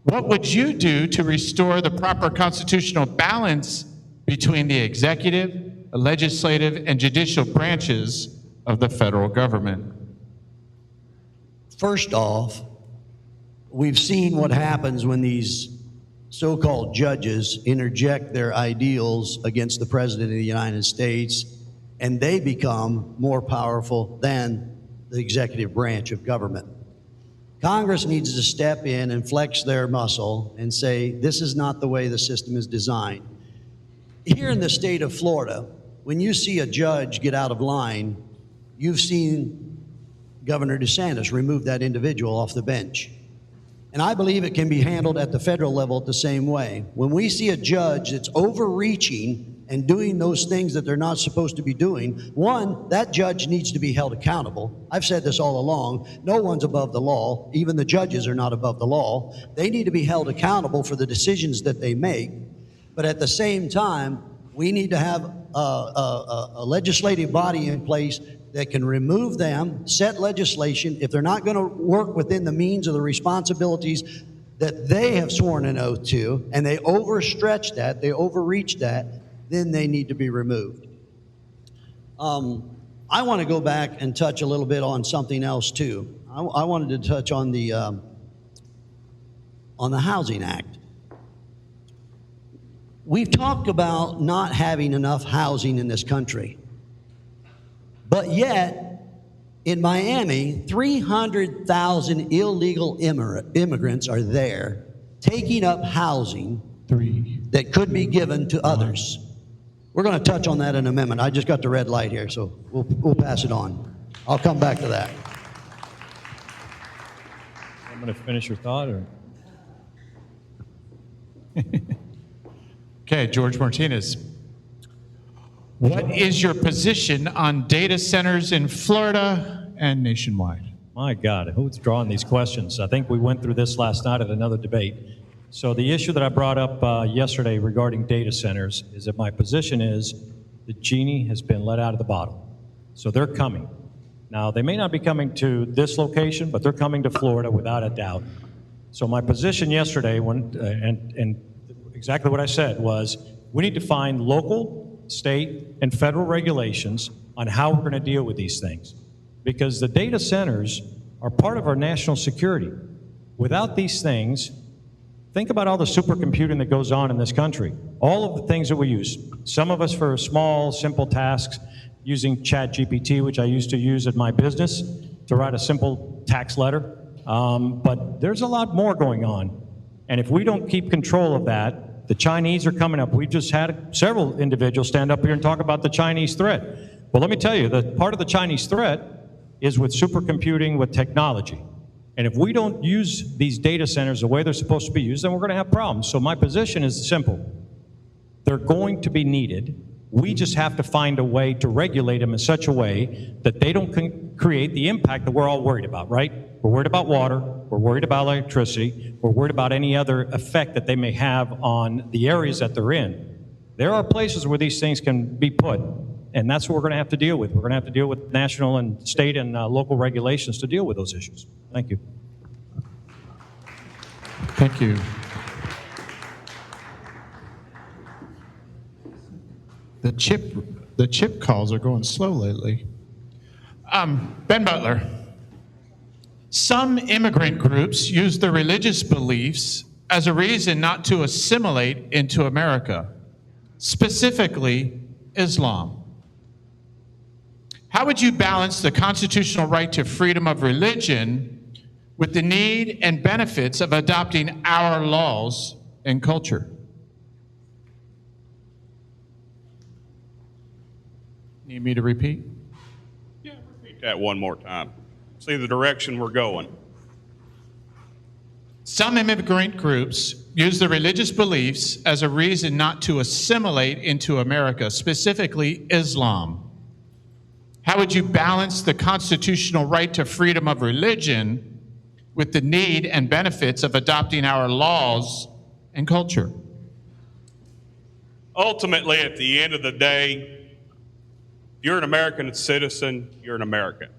What would you do to restore the proper constitutional balance between the executive, legislative, and judicial branches of the federal government? First off, we've seen what happens when these so-called judges interject their ideals against the President of the United States, and they become more powerful than the executive branch of government. Congress needs to step in and flex their muscle and say, this is not the way the system is designed. Here in the state of Florida, when you see a judge get out of line, you've seen Governor DeSantis remove that individual off the bench. And I believe it can be handled at the federal level the same way. When we see a judge that's overreaching and doing those things that they're not supposed to be doing, one, that judge needs to be held accountable. I've said this all along. No one's above the law. Even the judges are not above the law. They need to be held accountable for the decisions that they make. But at the same time, we need to have a legislative body in place that can remove them, set legislation. If they're not going to work within the means of the responsibilities that they have sworn an oath to, and they overstretch that, they overreach that, then they need to be removed. I want to go back and touch a little bit on something else too. I wanted to touch on the Housing Act. We've talked about not having enough housing in this country, but yet in Miami, 300,000 illegal immigrants are there taking up housing that could be given to others. We're going to touch on that in a minute. I just got the red light here, so we'll pass it on. I'll come back to that. I'm going to finish your thought, or? Okay, George Martinez. What is your position on data centers in Florida and nationwide? My God, who's drawing these questions? I think we went through this last night at another debate. So the issue that I brought up yesterday regarding data centers is that my position is the genie has been let out of the bottle. So they're coming. Now, they may not be coming to this location, but they're coming to Florida without a doubt. So my position yesterday, and exactly what I said was, we need to find local, state, and federal regulations on how we're going to deal with these things. Because the data centers are part of our national security. Without these things, Think about all the supercomputing that goes on in this country. All of the things that we use. Some of us for small, simple tasks, using ChatGPT, which I used to use at my business to write a simple tax letter. But there's a lot more going on. And if we don't keep control of that, the Chinese are coming up. We've just had several individuals stand up here and talk about the Chinese threat. Well, let me tell you, that part of the Chinese threat is with supercomputing, with technology. And if we don't use these data centers the way they're supposed to be used, then we're going to have problems. So my position is simple. They're going to be needed. We just have to find a way to regulate them in such a way that they don't create the impact that we're all worried about, right? We're worried about water, we're worried about electricity, we're worried about any other effect that they may have on the areas that they're in. There are places where these things can be put, and that's what we're going to have to deal with. We're going to have to deal with national and state and local regulations to deal with those issues. Thank you. Thank you. The chip calls are going slow lately. Ben Butler. Some immigrant groups use their religious beliefs as a reason not to assimilate into America, specifically Islam. How would you balance the constitutional right to freedom of religion with the need and benefits of adopting our laws and culture? Need me to repeat? Yeah, repeat that one more time. See the direction we're going. Some immigrant groups use their religious beliefs as a reason not to assimilate into America, specifically Islam. How would you balance the constitutional right to freedom of religion with the need and benefits of adopting our laws and culture? Ultimately, at the end of the day, if you're an American citizen, you're an American.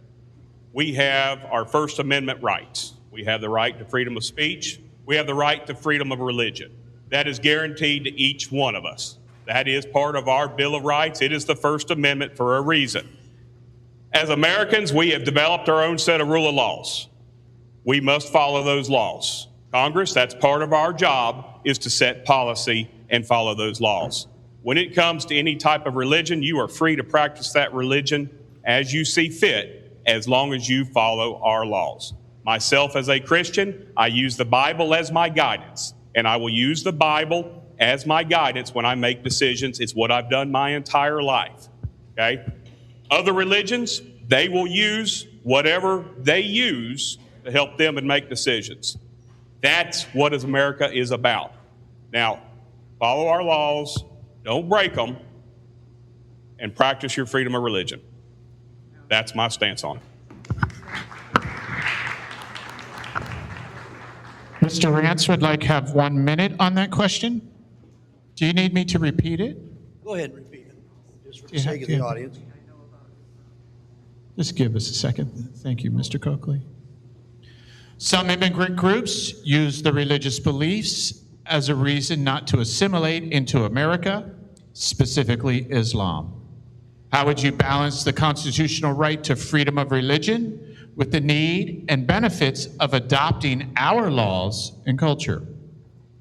We have our First Amendment rights. We have the right to freedom of speech. We have the right to freedom of religion. That is guaranteed to each one of us. That is part of our Bill of Rights. It is the First Amendment for a reason. As Americans, we have developed our own set of rule of laws. We must follow those laws. Congress, that's part of our job, is to set policy and follow those laws. When it comes to any type of religion, you are free to practice that religion as you see fit, as long as you follow our laws. Myself, as a Christian, I use the Bible as my guidance, and I will use the Bible as my guidance when I make decisions. It's what I've done my entire life, okay? Other religions, they will use whatever they use to help them and make decisions. That's what America is about. Now, follow our laws, don't break them, and practice your freedom of religion. That's my stance on it. Mr. Rance would like to have 1 minute on that question. Do you need me to repeat it? Go ahead and repeat it, just for the Yeah, sake of the yeah. audience. Just give us a second. Thank you, Mr. Coakley. Some immigrant groups use their religious beliefs as a reason not to assimilate into America, specifically Islam. How would you balance the constitutional right to freedom of religion with the need and benefits of adopting our laws and culture?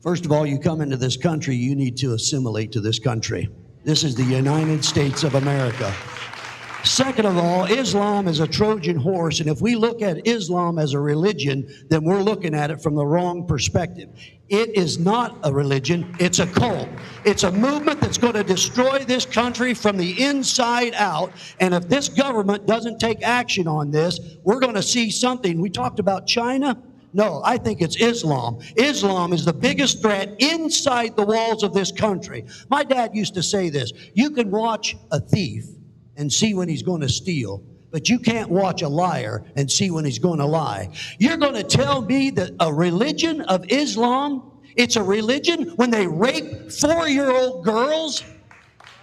First of all, you come into this country, you need to assimilate to this country. This is the United States of America. Second of all, Islam is a Trojan horse, and if we look at Islam as a religion, then we're looking at it from the wrong perspective. It is not a religion, it's a cult. It's a movement that's going to destroy this country from the inside out, and if this government doesn't take action on this, we're going to see something. We talked about China. No, I think it's Islam. Islam is the biggest threat inside the walls of this country. My dad used to say this: you can watch a thief and see when he's going to steal, but you can't watch a liar and see when he's going to lie. You're going to tell me that a religion of Islam, it's a religion when they rape 4-year-old girls,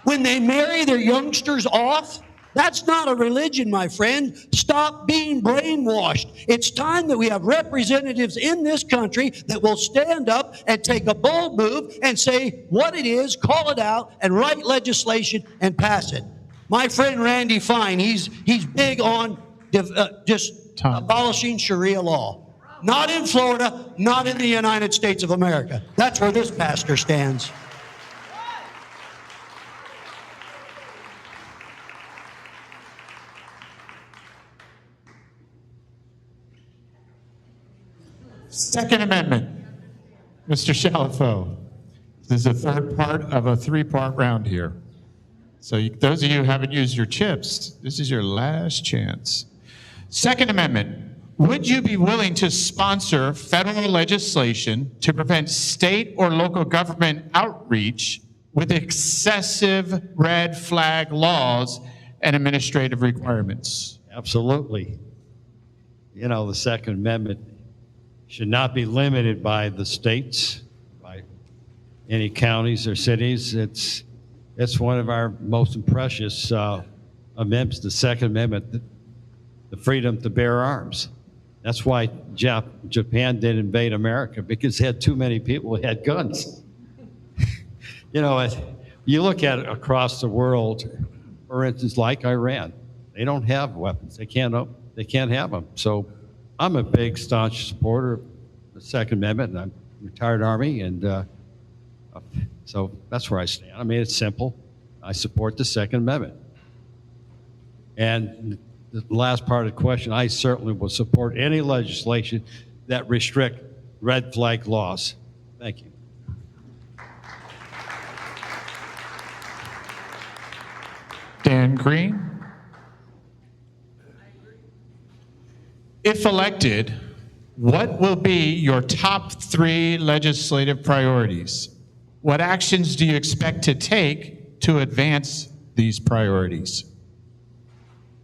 when they marry their youngsters off? That's not a religion, my friend. Stop being brainwashed. It's time that we have representatives in this country that will stand up and take a bold move and say what it is, call it out, and write legislation and pass it. My friend Randy Fine, he's big on just abolishing Sharia law. not in Florida, not in the United States of America. That's where this pastor stands. Second Amendment. Mr. Shalafo. This is the third part of a three-part round here. So those of you who haven't used your chips, this is your last chance. Second Amendment. Would you be willing to sponsor federal legislation to prevent state or local government outreach with excessive red flag laws and administrative requirements? Absolutely. You know, the Second Amendment should not be limited by the states, by any counties or cities. It's one of our most precious amendments, the Second Amendment, the freedom to bear arms. That's why Japan didn't invade America, because they had too many people who had guns. You know, you look at it across the world, for instance, like Iran, they don't have weapons. They can't have them. So I'm a big, staunch supporter of the Second Amendment, and I'm a retired Army, and so that's where I stand. I mean, it's simple. I support the Second Amendment. And the last part of the question, I certainly will support any legislation that restrict red flag laws. Thank you. Dan Green. If elected, what will be your top 3 legislative priorities? What actions do you expect to take to advance these priorities?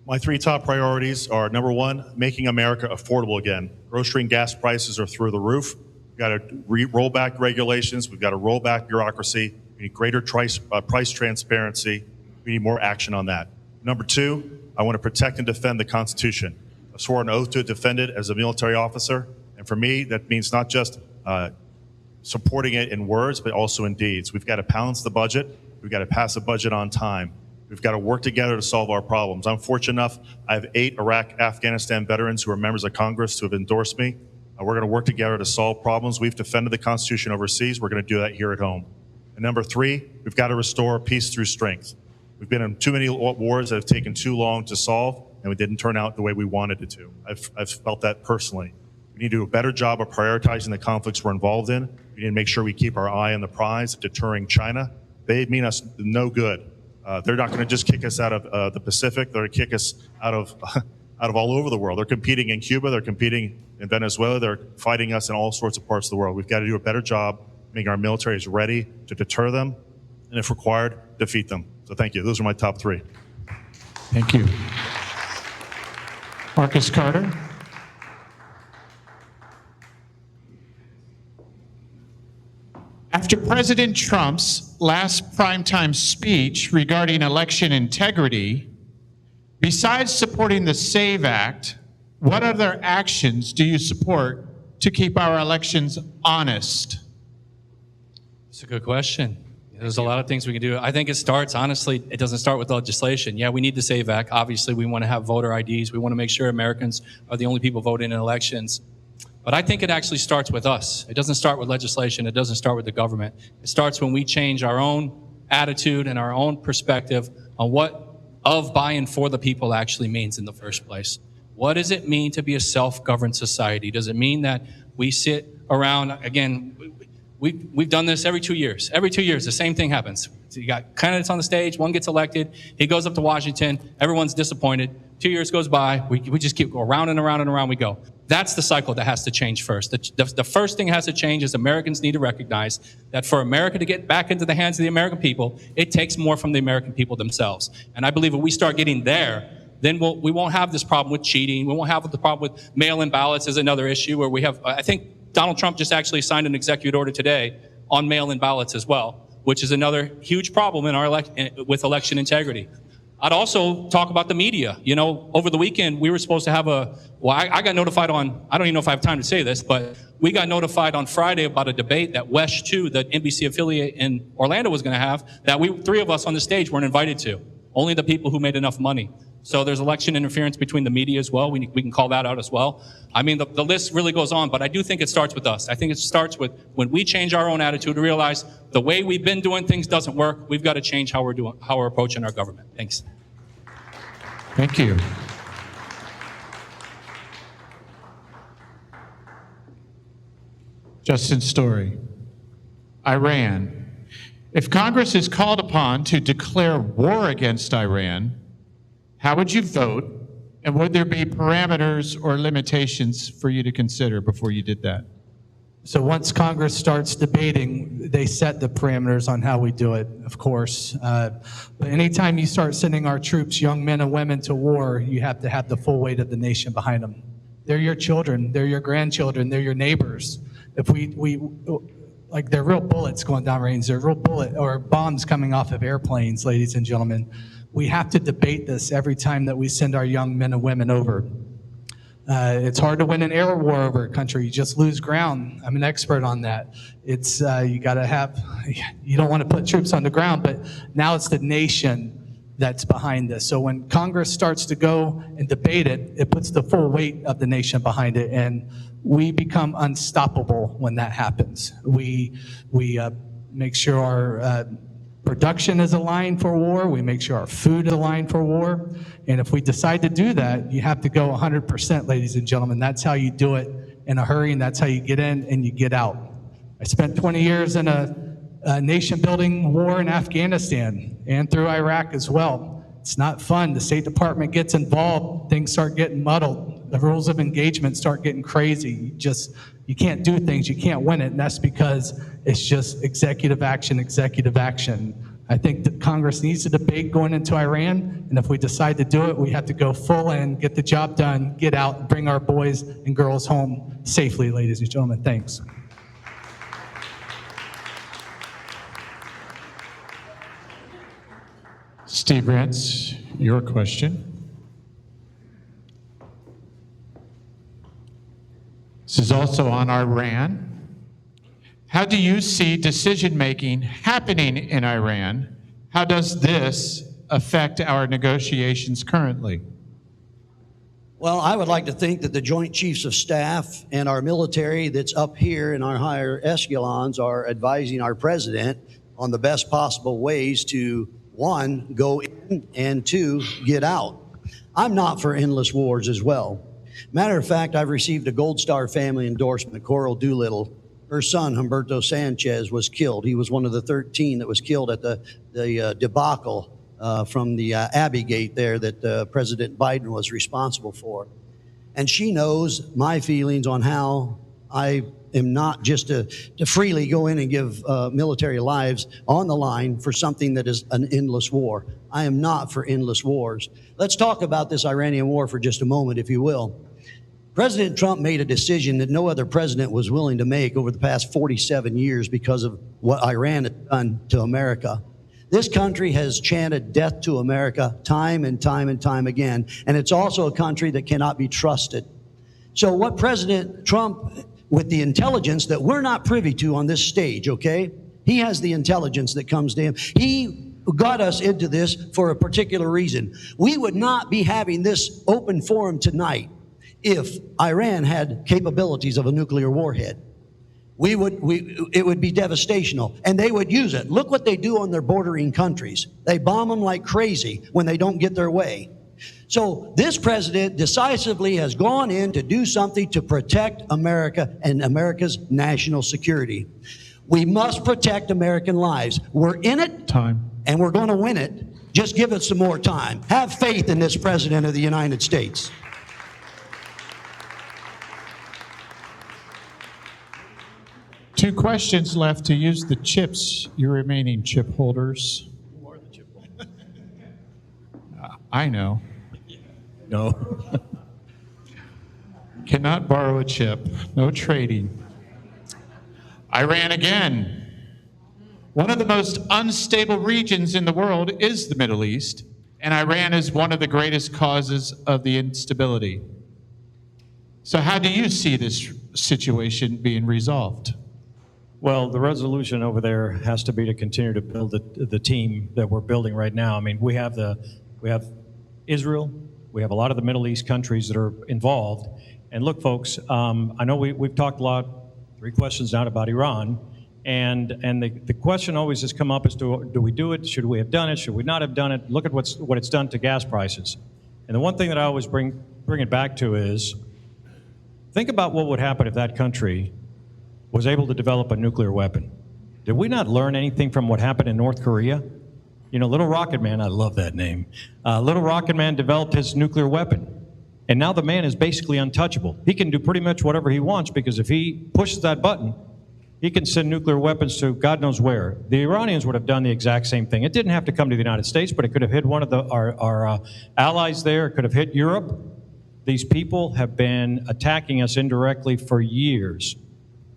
My 3 top priorities are, number 1, making America affordable again. Grocery and gas prices are through the roof. We've got to roll back regulations. We've got to roll back bureaucracy. We need greater price transparency. We need more action on that. Number 2, I want to protect and defend the Constitution. I swore an oath to defend it as a military officer. And for me, that means not just supporting it in words, but also in deeds. We've got to balance the budget. We've got to pass the budget on time. We've got to work together to solve our problems. I'm fortunate enough, I have 8 Iraq, Afghanistan veterans who are members of Congress who have endorsed me. We're going to work together to solve problems. We've defended the Constitution overseas. We're going to do that here at home. And number 3, we've got to restore peace through strength. We've been in too many wars that have taken too long to solve, and it didn't turn out the way we wanted it to. I've felt that personally. We need to do a better job of prioritizing the conflicts we're involved in. We need to make sure we keep our eye on the prize of deterring China. They mean us no good. They're not going to just kick us out of the Pacific. They're going to kick us out of all over the world. They're competing in Cuba. They're competing in Venezuela. They're fighting us in all sorts of parts of the world. We've got to do a better job making our militaries ready to deter them, and if required, defeat them. So thank you. Those are my top 3. Thank you. Marcus Carter. After President Trump's last primetime speech regarding election integrity, besides supporting the SAVE Act, what other actions do you support to keep our elections honest? It's a good question. There's a lot of things we can do. I think it starts, honestly, it doesn't start with legislation. Yeah, we need the SAVE Act. Obviously, we want to have voter IDs. We want to make sure Americans are the only people voting in elections. But I think it actually starts with us. It doesn't start with legislation. It doesn't start with the government. It starts when we change our own attitude and our own perspective on what of by and for the people actually means in the first place. What does it mean to be a self-governed society? Does it mean that we sit around, again, we've done this every 2 years. Every 2 years, the same thing happens. So you got candidates on the stage, one gets elected, he goes up to Washington, everyone's disappointed. 2 years goes by, we just keep going around and around and around we go. That's the cycle that has to change first. The first thing has to change is Americans need to recognize that for America to get back into the hands of the American people, it takes more from the American people themselves. And I believe if we start getting there, then we won't have this problem with cheating. We won't have the problem with mail-in ballots is another issue where we have, I think Donald Trump just actually signed an executive order today on mail-in ballots as well, which is another huge problem in our with election integrity. I'd also talk about the media. You know, over the weekend, we were supposed to have I got notified on, I don't even know if I have time to say this, but we got notified on Friday about a debate that WESH 2, the NBC affiliate in Orlando, was going to have, that 3 of us on the stage weren't invited to. Only the people who made enough money So there's election interference between the media as well. We can call that out as well. I mean, the list really goes on, but I do think it starts with us. I think it starts with when we change our own attitude to realize the way we've been doing things doesn't work. We've got to change how we're approaching our government. Thanks. Thank you. Justin Story. Iran. If Congress is called upon to declare war against Iran, how would you vote? And would there be parameters or limitations for you to consider before you did that? So once Congress starts debating, they set the parameters on how we do it, of course. But anytime you start sending our troops, young men and women, to war, you have to have the full weight of the nation behind them. They're your children, they're your grandchildren, they're your neighbors. If we like, they're real bullets going downrange, they're real bullet or bombs coming off of airplanes, ladies and gentlemen. We have to debate this every time that we send our young men and women over. It's hard to win an air war over a country. You just lose ground. I'm an expert on that. It's you got to have. You don't want to put troops on the ground, but now it's the nation that's behind this. So when Congress starts to go and debate it, it puts the full weight of the nation behind it, and we become unstoppable when that happens. We make sure our production is aligned for war. We make sure our food is aligned for war. And if we decide to do that, you have to go 100%, ladies and gentlemen. That's how you do it in a hurry, and that's how you get in and you get out. I spent 20 years in a nation-building war in Afghanistan and through Iraq as well. It's not fun. The State Department gets involved. Things start getting muddled. The rules of engagement start getting crazy. You can't do things. You can't win it, and that's because it's just executive action, executive action. I think that Congress needs to debate going into Iran, and if we decide to do it, we have to go full in, get the job done, get out, bring our boys and girls home safely, ladies and gentlemen. Thanks. Steve Rentz, your question. This is also on Iran. How do you see decision-making happening in Iran? How does this affect our negotiations currently? Well, I would like to think that the Joint Chiefs of Staff and our military that's up here in our higher echelons are advising our president on the best possible ways to, one, go in, and two, get out. I'm not for endless wars as well. Matter of fact, I've received a Gold Star family endorsement. Coral Doolittle, her son, Humberto Sanchez, was killed. He was one of the 13 that was killed at the debacle from the Abbey Gate there that President Biden was responsible for. And she knows my feelings on how I am not just to freely go in and give military lives on the line for something that is an endless war. I am not for endless wars. Let's talk about this Iranian war for just a moment, if you will. President Trump made a decision that no other president was willing to make over the past 47 years because of what Iran has done to America. This country has chanted death to America time and time and time again, and it's also a country that cannot be trusted. So what President Trump, with the intelligence that we're not privy to on this stage, okay? He has the intelligence that comes to him. He got us into this for a particular reason. We would not be having this open forum tonight if Iran had capabilities of a nuclear warhead. It would be devastational, and they would use it. Look what they do on their bordering countries. They bomb them like crazy when they don't get their way. So this president decisively has gone in to do something to protect America and America's national security. We must protect American lives. We're in it, and we're going to win it. Just give it some more time. Have faith in this president of the United States. Two questions left to use the chips, your remaining chip holders. Who are the chip holders? I know. No. Cannot borrow a chip. No trading. Iran again. One of the most unstable regions in the world is the Middle East, and Iran is one of the greatest causes of the instability. So how do you see this situation being resolved? Well, the resolution over there has to be to continue to build the team that we're building right now. I mean, we have Israel. We have a lot of the Middle East countries that are involved. And look, folks, I know we've talked a lot, 3 questions now about Iran. And the question always has come up as to, do we do it? Should we have done it? Should we not have done it? Look at what it's done to gas prices. And the one thing that I always bring it back to is, think about what would happen if that country was able to develop a nuclear weapon. Did we not learn anything from what happened in North Korea? You know, Little Rocket Man, I love that name. Little Rocket Man developed his nuclear weapon. And now the man is basically untouchable. He can do pretty much whatever he wants, because if he pushes that button, he can send nuclear weapons to God knows where. The Iranians would have done the exact same thing. It didn't have to come to the United States, but it could have hit one of our allies there. It could have hit Europe. These people have been attacking us indirectly for years.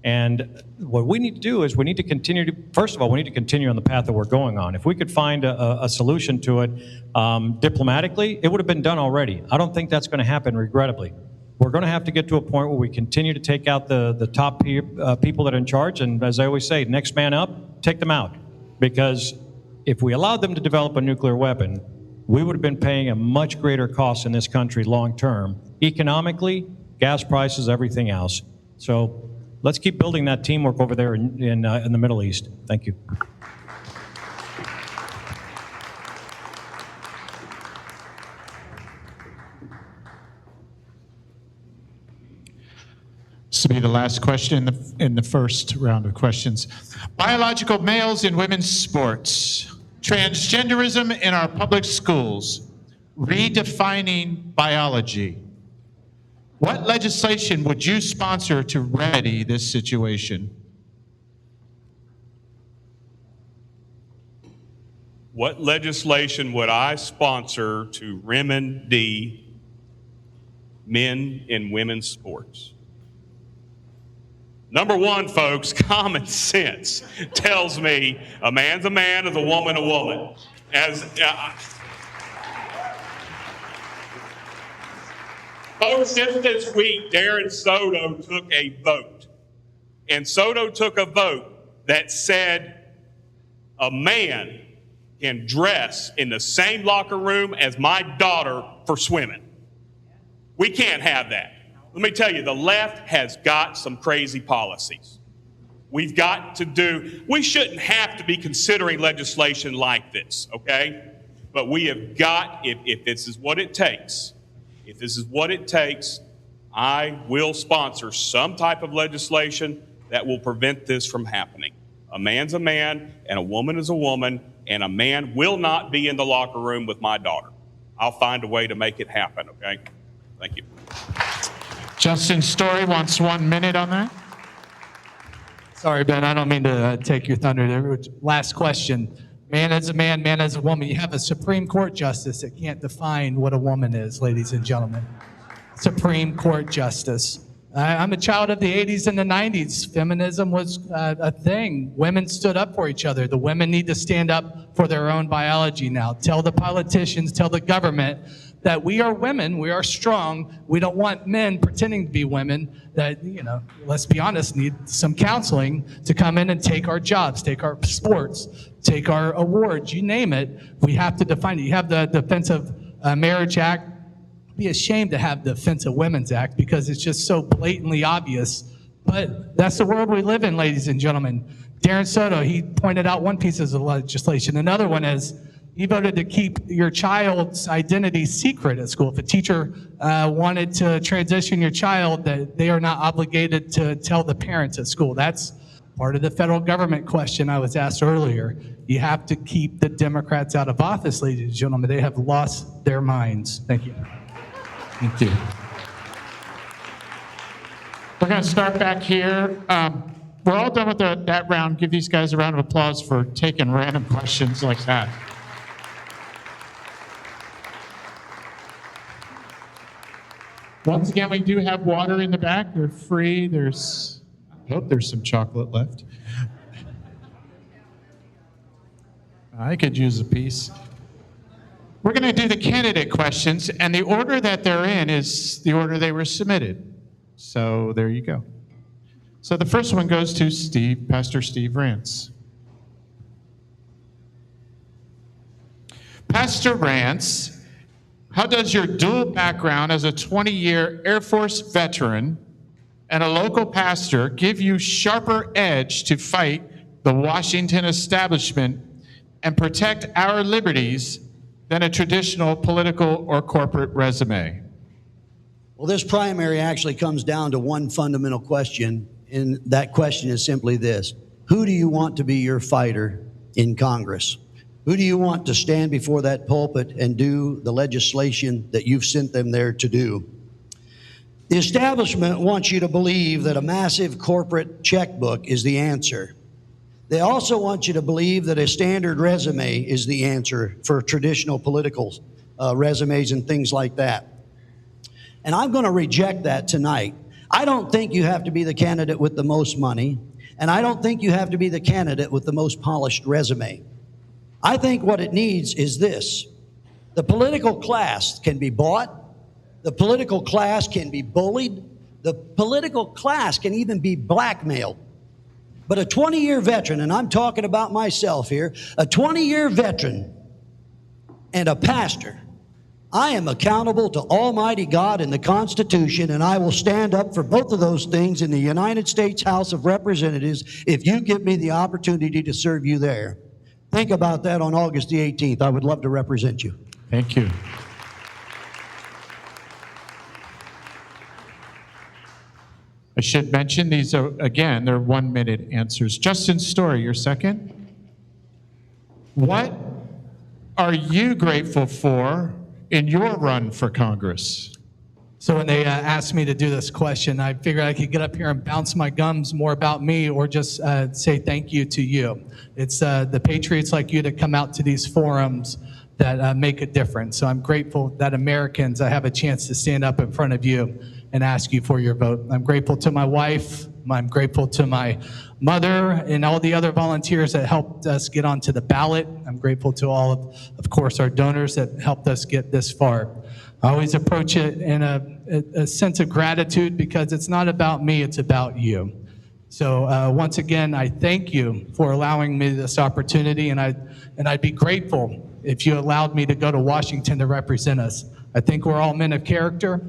And what we need to do is we need to continue to, first of all, we need to continue on the path that we're going on. If we could find a solution to it diplomatically, it would have been done already. I don't think that's going to happen, regrettably. We're going to have to get to a point where we continue to take out the top people that are in charge. And as I always say, next man up, take them out. Because if we allowed them to develop a nuclear weapon, we would have been paying a much greater cost in this country long term, economically, gas prices, everything else. So let's keep building that teamwork over there in the Middle East. Thank you. This will be the last question in the first round of questions. Biological males in women's sports, transgenderism in our public schools, redefining biology. What legislation would you sponsor to remedy this situation? What legislation would I sponsor to remedy men in women's sports? Number one, folks, common sense tells me a man's a man, and a woman a woman. Folks, just this week, Darren Soto took a vote. And Soto took a vote that said a man can dress in the same locker room as my daughter for swimming. We can't have that. Let me tell you, the left has got some crazy policies. We shouldn't have to be considering legislation like this, okay? But we have got, if this is what it takes, I will sponsor some type of legislation that will prevent this from happening. A man's a man, and a woman is a woman, and a man will not be in the locker room with my daughter. I'll find a way to make it happen, okay? Thank you. Justin Story wants 1 minute on that. Sorry, Ben, I don't mean to take your thunder there. Last question. Man as a man, man as a woman. You have a Supreme Court justice that can't define what a woman is, ladies and gentlemen. Supreme Court justice. I'm a child of the 80s and the 90s. Feminism was a thing. Women stood up for each other. The women need to stand up for their own biology now. Tell the politicians, tell the government that we are women, we are strong. We don't want men pretending to be women that, let's be honest, need some counseling to come in and take our jobs, take our sports, take our awards, you name it. We have to define it. You have the Defense of Marriage Act. Be ashamed to have the Defense of Women's Act because it's just so blatantly obvious. But that's the world we live in, ladies and gentlemen. Darren Soto, he pointed out one piece of legislation. Another one is he voted to keep your child's identity secret at school. If a teacher wanted to transition your child, that they are not obligated to tell the parents at school. That's part of the federal government question I was asked earlier. You have to keep the Democrats out of office, ladies and gentlemen. They have lost their minds. Thank you. Thank you. We're going to start back here. We're all done with that round. Give these guys a round of applause for taking random questions like that. Once again, we do have water in the back. They're free. I hope there's some chocolate left. I could use a piece. We're going to do the candidate questions, and the order that they're in is the order they were submitted. So there you go. So the first one goes to Pastor Steve Rance. Pastor Rance, How does your dual background as a 20-year Air Force veteran and a local pastor give you sharper edge to fight the Washington establishment and protect our liberties than a traditional political or corporate resume? Well, this primary actually comes down to one fundamental question, and that question is simply this: who do you want to be your fighter in Congress? Who do you want to stand before that pulpit and do the legislation that you've sent them there to do? The establishment wants you to believe that a massive corporate checkbook is the answer. They also want you to believe that a standard resume is the answer for traditional political resumes and things like that. And I'm going to reject that tonight. I don't think you have to be the candidate with the most money, and I don't think you have to be the candidate with the most polished resume. I think what it needs is this: the political class can be bought, the political class can be bullied, the political class can even be blackmailed. But a 20-year veteran, and I'm talking about myself here, a 20-year veteran and a pastor, I am accountable to Almighty God and the Constitution, and I will stand up for both of those things in the United States House of Representatives if you give me the opportunity to serve you there. Think about that on August the 18th. I would love to represent you. Thank you. I should mention these are, again, they're 1-minute answers. Justin Story, your second. What are you grateful for in your run for Congress? So when they asked me to do this question, I figured I could get up here and bounce my gums more about me or just say thank you to you. It's the patriots like you that come out to these forums that make a difference. So I'm grateful that Americans, I have a chance to stand up in front of you and ask you for your vote. I'm grateful to my wife. I'm grateful to my mother and all the other volunteers that helped us get onto the ballot. I'm grateful to all of course, our donors that helped us get this far. I always approach it in a sense of gratitude because it's not about me, it's about you. So once again, I thank you for allowing me this opportunity, and I'd be grateful if you allowed me to go to Washington to represent us. I think we're all men of character,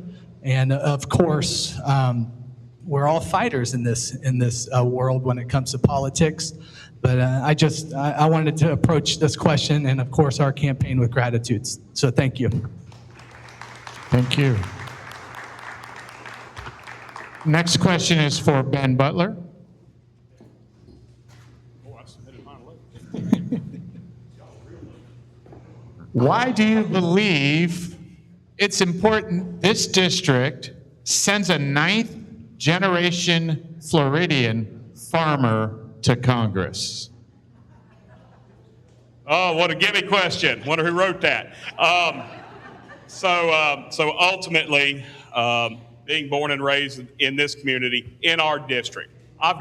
and of course, we're all fighters in this world when it comes to politics. But I wanted to approach this question and, of course, our campaign with gratitude. So thank you. Thank you. Next question is for Ben Butler. Why do you believe it's important this district sends a 9th-generation Floridian farmer to Congress? Oh, what a gimme question. Wonder who wrote that. So ultimately, being born and raised in this community, in our district, I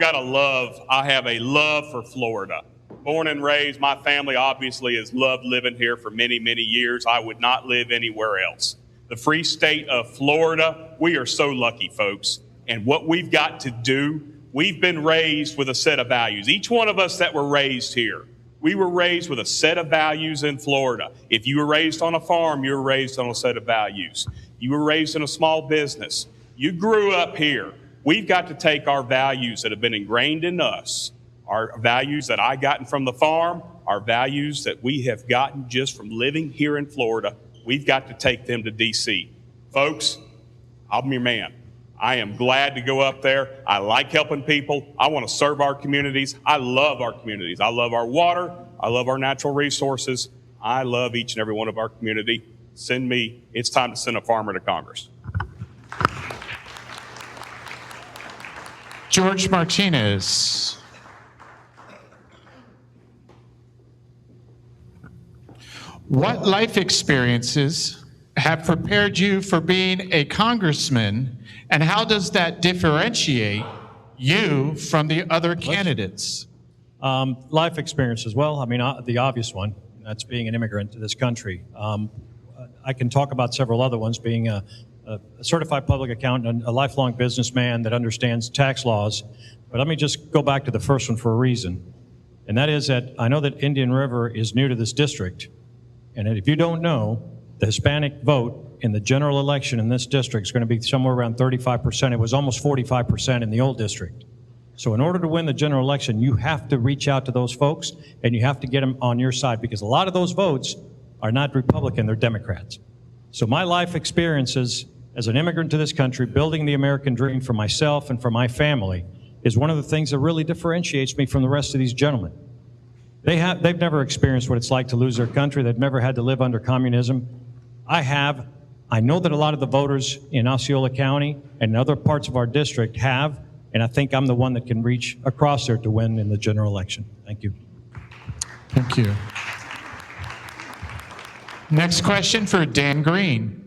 have a love for Florida. Born and raised, my family obviously has loved living here for many, many years. I would not live anywhere else. The free state of Florida, we are so lucky, folks. And what we've got to do, we've been raised with a set of values. Each one of us that were raised here, we were raised with a set of values in Florida. If you were raised on a farm, you were raised on a set of values. You were raised in a small business. You grew up here. We've got to take our values that have been ingrained in us, our values that I gotten from the farm, our values that we have gotten just from living here in Florida. We've got to take them to D.C. Folks, I'm your man. I am glad to go up there. I like helping people. I want to serve our communities. I love our communities. I love our water. I love our natural resources. I love each and every one of our community. It's time to send a farmer to Congress. George Martinez. What life experiences have prepared you for being a congressman, and how does that differentiate you from the other candidates? Life experiences, well, I mean, the obvious one, that's being an immigrant to this country. I can talk about several other ones, being a certified public accountant, a lifelong businessman that understands tax laws. But let me just go back to the first one for a reason. And that is that I know that Indian River is new to this district. And if you don't know, the Hispanic vote in the general election in this district is going to be somewhere around 35%. It was almost 45% in the old district. So in order to win the general election, you have to reach out to those folks and you have to get them on your side, because a lot of those votes are not Republican, they're Democrats. So my life experiences as an immigrant to this country, building the American dream for myself and for my family, is one of the things that really differentiates me from the rest of these gentlemen. They've never experienced what it's like to lose their country. They've never had to live under communism. I have. I know that a lot of the voters in Osceola County and in other parts of our district have, and I think I'm the one that can reach across there to win in the general election. Thank you. Thank you. Next question for Dan Green.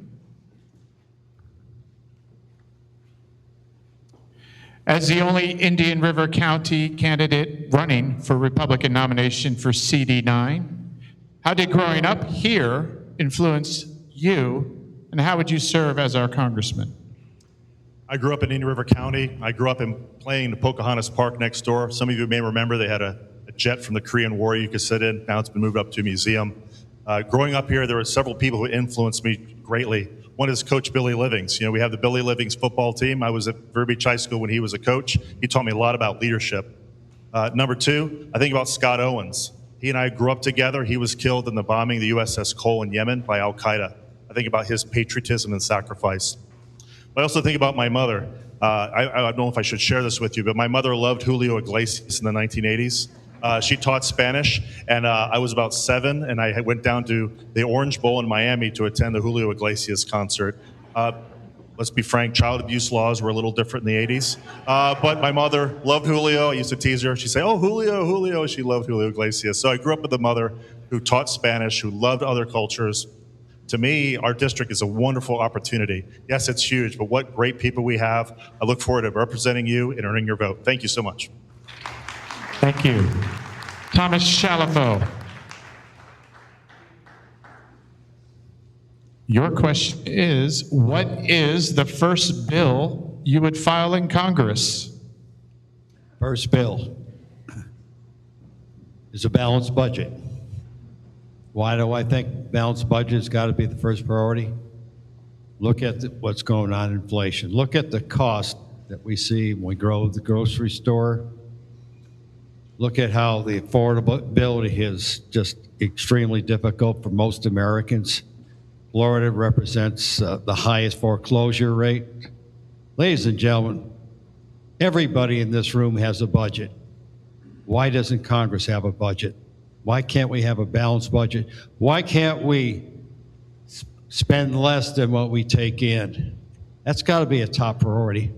As the only Indian River County candidate running for Republican nomination for CD9, how did growing up here influence you, and how would you serve as our congressman? I grew up in Indian River County. I grew up playing in the Pocahontas Park next door. Some of you may remember they had a jet from the Korean War you could sit in. Now it's been moved up to a museum. Growing up here, there were several people who influenced me greatly. One is Coach Billy Livings. You know, we have the Billy Livings football team. I was at Vero Beach High School when he was a coach. He taught me a lot about leadership. Number two, I think about Scott Owens. He and I grew up together. He was killed in the bombing of the USS Cole in Yemen by Al-Qaeda. I think about his patriotism and sacrifice. But I also think about my mother. I don't know if I should share this with you, but my mother loved Julio Iglesias in the 1980s. She taught Spanish, and I was about 7, and I went down to the Orange Bowl in Miami to attend the Julio Iglesias concert. Let's be frank, child abuse laws were a little different in the 80s. But my mother loved Julio. I used to tease her. She'd say, "Oh, Julio, Julio." She loved Julio Iglesias. So I grew up with a mother who taught Spanish, who loved other cultures. To me, our district is a wonderful opportunity. Yes, it's huge, but what great people we have. I look forward to representing you and earning your vote. Thank you so much. Thank you. Thomas Shalafo. Your question is, what is the first bill you would file in Congress? First bill is a balanced budget. Why do I think balanced budget has got to be the first priority? Look at what's going on in inflation. Look at the cost that we see when we go to the grocery store. Look at how the affordability is just extremely difficult for most Americans. Florida represents the highest foreclosure rate. Ladies and gentlemen, everybody in this room has a budget. Why doesn't Congress have a budget? Why can't we have a balanced budget? Why can't we spend less than what we take in? That's got to be a top priority.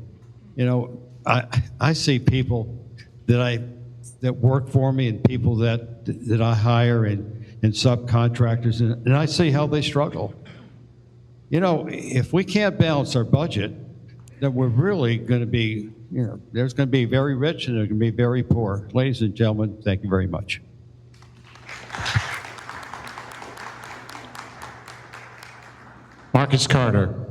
You know, I see people that work for me and people that I hire and subcontractors, and I see how they struggle. You know, if we can't balance our budget, then we're really going to be, you know, there's going to be very rich and there's going to be very poor. Ladies and gentlemen, thank you very much. Marcus Carter.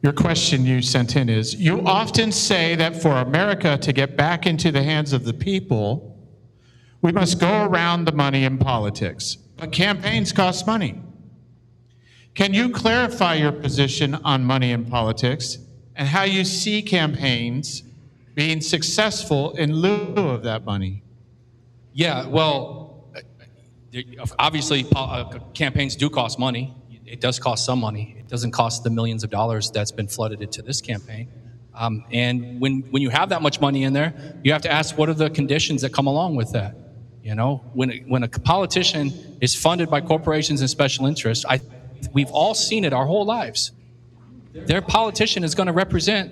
Your question you sent in is, you often say that for America to get back into the hands of the people, we must go around the money in politics. But campaigns cost money. Can you clarify your position on money in politics and how you see campaigns being successful in lieu of that money? Yeah, well, obviously campaigns do cost money. It does cost some money. It doesn't cost the millions of dollars that's been flooded into this campaign. And when you have that much money in there, you have to ask, what are the conditions that come along with that? You know, when a politician is funded by corporations and special interests, we've all seen it our whole lives. Their politician is going to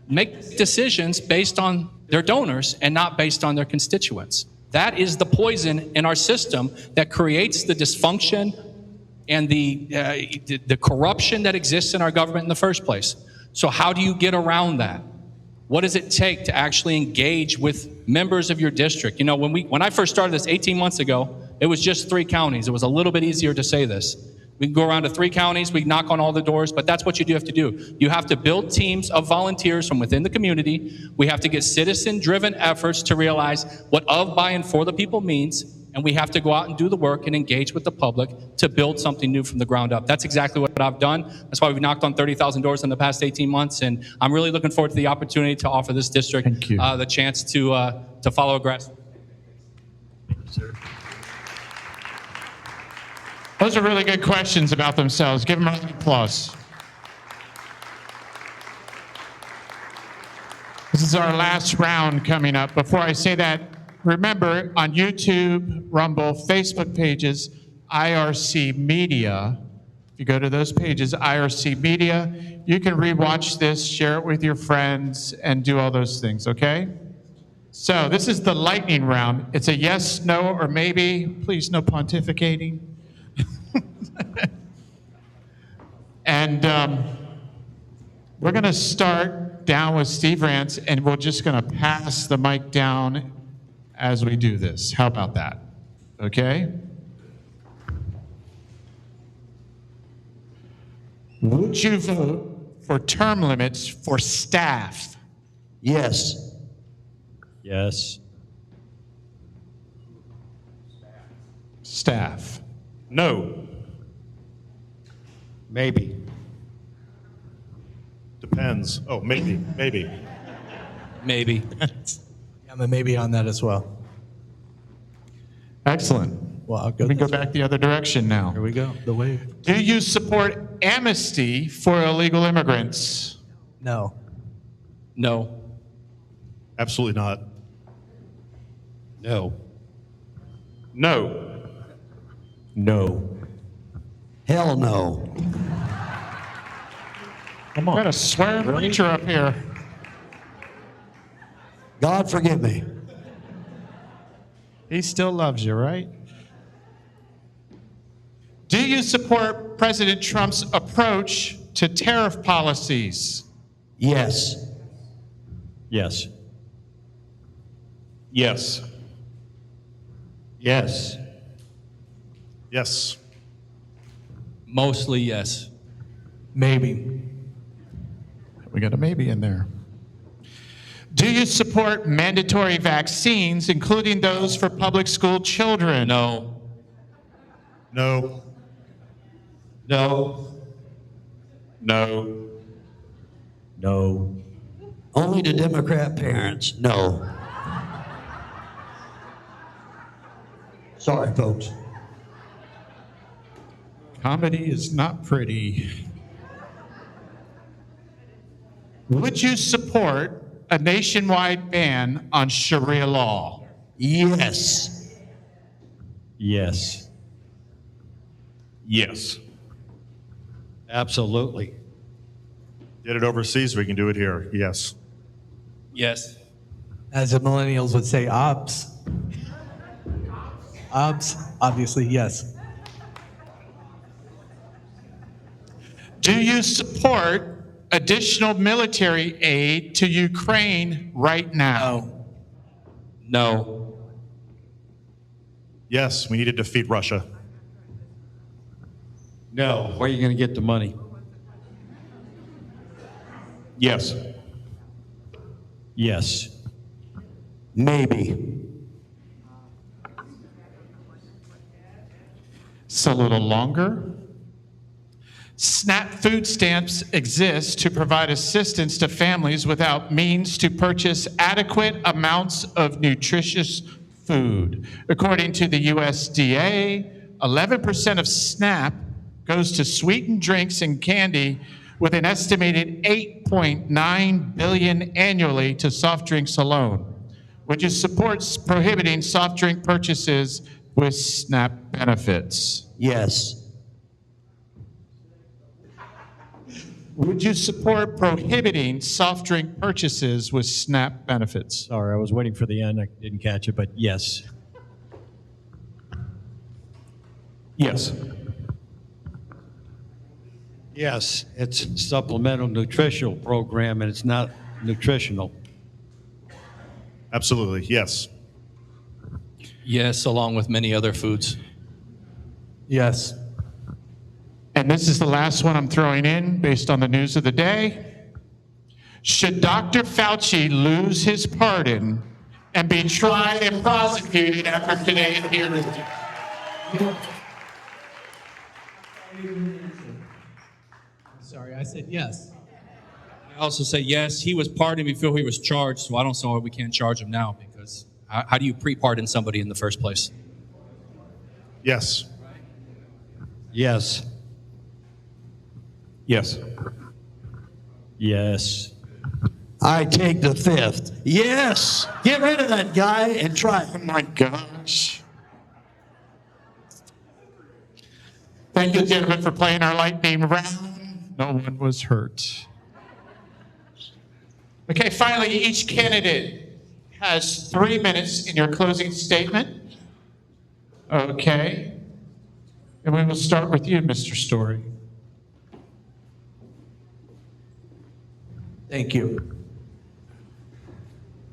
make decisions based on their donors and not based on their constituents. That is the poison in our system that creates the dysfunction and the corruption that exists in our government in the first place. So how do you get around that? What does it take to actually engage with members of your district? You know, when I first started this 18 months ago, it was just 3 counties. It was a little bit easier to say this. We can go around to 3 counties, we can knock on all the doors, but that's what you do have to do. You have to build teams of volunteers from within the community. We have to get citizen-driven efforts to realize what of, by, and for the people means, and we have to go out and do the work and engage with the public to build something new from the ground up. That's exactly what I've done. That's why we've knocked on 30,000 doors in the past 18 months, and I'm really looking forward to the opportunity to offer this district the chance to follow a grass. Those are really good questions about themselves. Give them a round of applause. This is our last round coming up. Before I say that, remember on YouTube, Rumble, Facebook pages, IRC Media. If you go to those pages, IRC Media, you can rewatch this, share it with your friends, and do all those things, okay? So this is the lightning round. It's a yes, no, or maybe. Please, no pontificating. And we're going to start down with Steve Rance, and we're just going to pass the mic down as we do this. How about that? Okay? Would you vote for term limits for staff? Yes. Yes. Staff. No. Maybe. Depends. Oh, maybe. Maybe. I'm a maybe on that as well. Excellent. Well, I'll go. We go back the other direction now. Here we go. The wave. Do you support amnesty for illegal immigrants? No. No. Absolutely not. No. No. No. Hell no. Come on. Got a swear preacher up here. God forgive me. He still loves you, right? Do you support President Trump's approach to tariff policies? Yes. Yes. Yes. Yes. Yes. Mostly yes. Maybe. We got a maybe in there. Do you support mandatory vaccines, including those for public school children? No. No. No. No. No. Only to Democrat parents. No. Sorry, folks. Comedy is not pretty. Would you support a nationwide ban on Sharia law? Yes. Yes. Yes. Absolutely. Did it overseas, we can do it here. Yes. Yes. As the millennials would say, obs. Obs, obviously, yes. Do you support additional military aid to Ukraine right now? No. Yes, we need to defeat Russia. No. Where are you going to get the money? Yes. Yes. Maybe. It's a little longer. SNAP food stamps exist to provide assistance to families without means to purchase adequate amounts of nutritious food. According to the USDA, 11% of SNAP goes to sweetened drinks and candy, with an estimated $8.9 billion annually to soft drinks alone. Would you support prohibiting soft drink purchases with SNAP benefits? Yes. Would you support prohibiting soft drink purchases with SNAP benefits? Sorry, I was waiting for the end. I didn't catch it, but yes. Yes. Yes. It's a supplemental nutritional program, and it's not nutritional. Absolutely. Yes. Yes, along with many other foods. Yes. And this is the last one I'm throwing in based on the news of the day. Should Dr. Fauci lose his pardon and be tried and prosecuted after today's hearing. Sorry, I said yes. I also say yes, he was pardoned before he was charged, so I don't see why we can't charge him now, because how do you pre-pardon somebody in the first place? Yes. Yes. Yes. Yes. I take the fifth. Yes. Get rid of that guy and try. Oh my gosh. Thank you, gentlemen, for playing our lightning round. No one was hurt. Okay, finally, each candidate has 3 minutes in your closing statement. Okay. And we will start with you, Mr. Story. Thank you.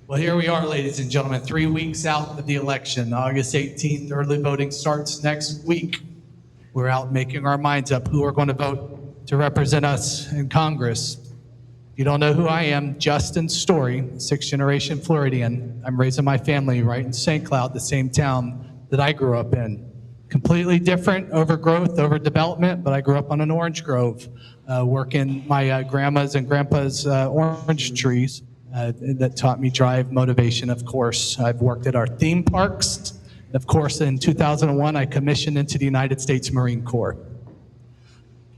Well, here we are, ladies and gentlemen, 3 weeks out of the election. August 18th, early voting starts next week. We're out making our minds up who we're going to vote to represent us in Congress. If you don't know who I am, Justin Story, sixth-generation Floridian. I'm raising my family right in St. Cloud, the same town that I grew up in. Completely different, overgrowth, overdevelopment, but I grew up on an orange grove, working my grandma's and grandpa's orange trees. That taught me drive, motivation, of course. I've worked at our theme parks. Of course, in 2001, I commissioned into the United States Marine Corps.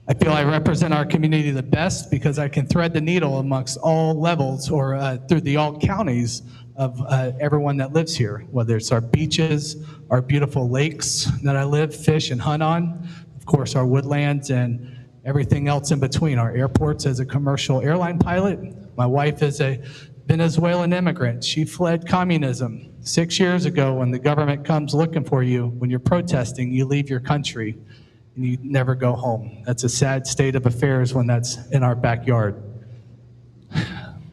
I feel I represent our community the best because I can thread the needle amongst all levels or through the all counties of everyone that lives here, whether it's our beaches, our beautiful lakes that I live, fish, and hunt on, of course, our woodlands, and everything else in between. Our airports as a commercial airline pilot. My wife is a Venezuelan immigrant. She fled communism 6 years ago. When the government comes looking for you, when you're protesting, you leave your country and you never go home. That's a sad state of affairs when that's in our backyard.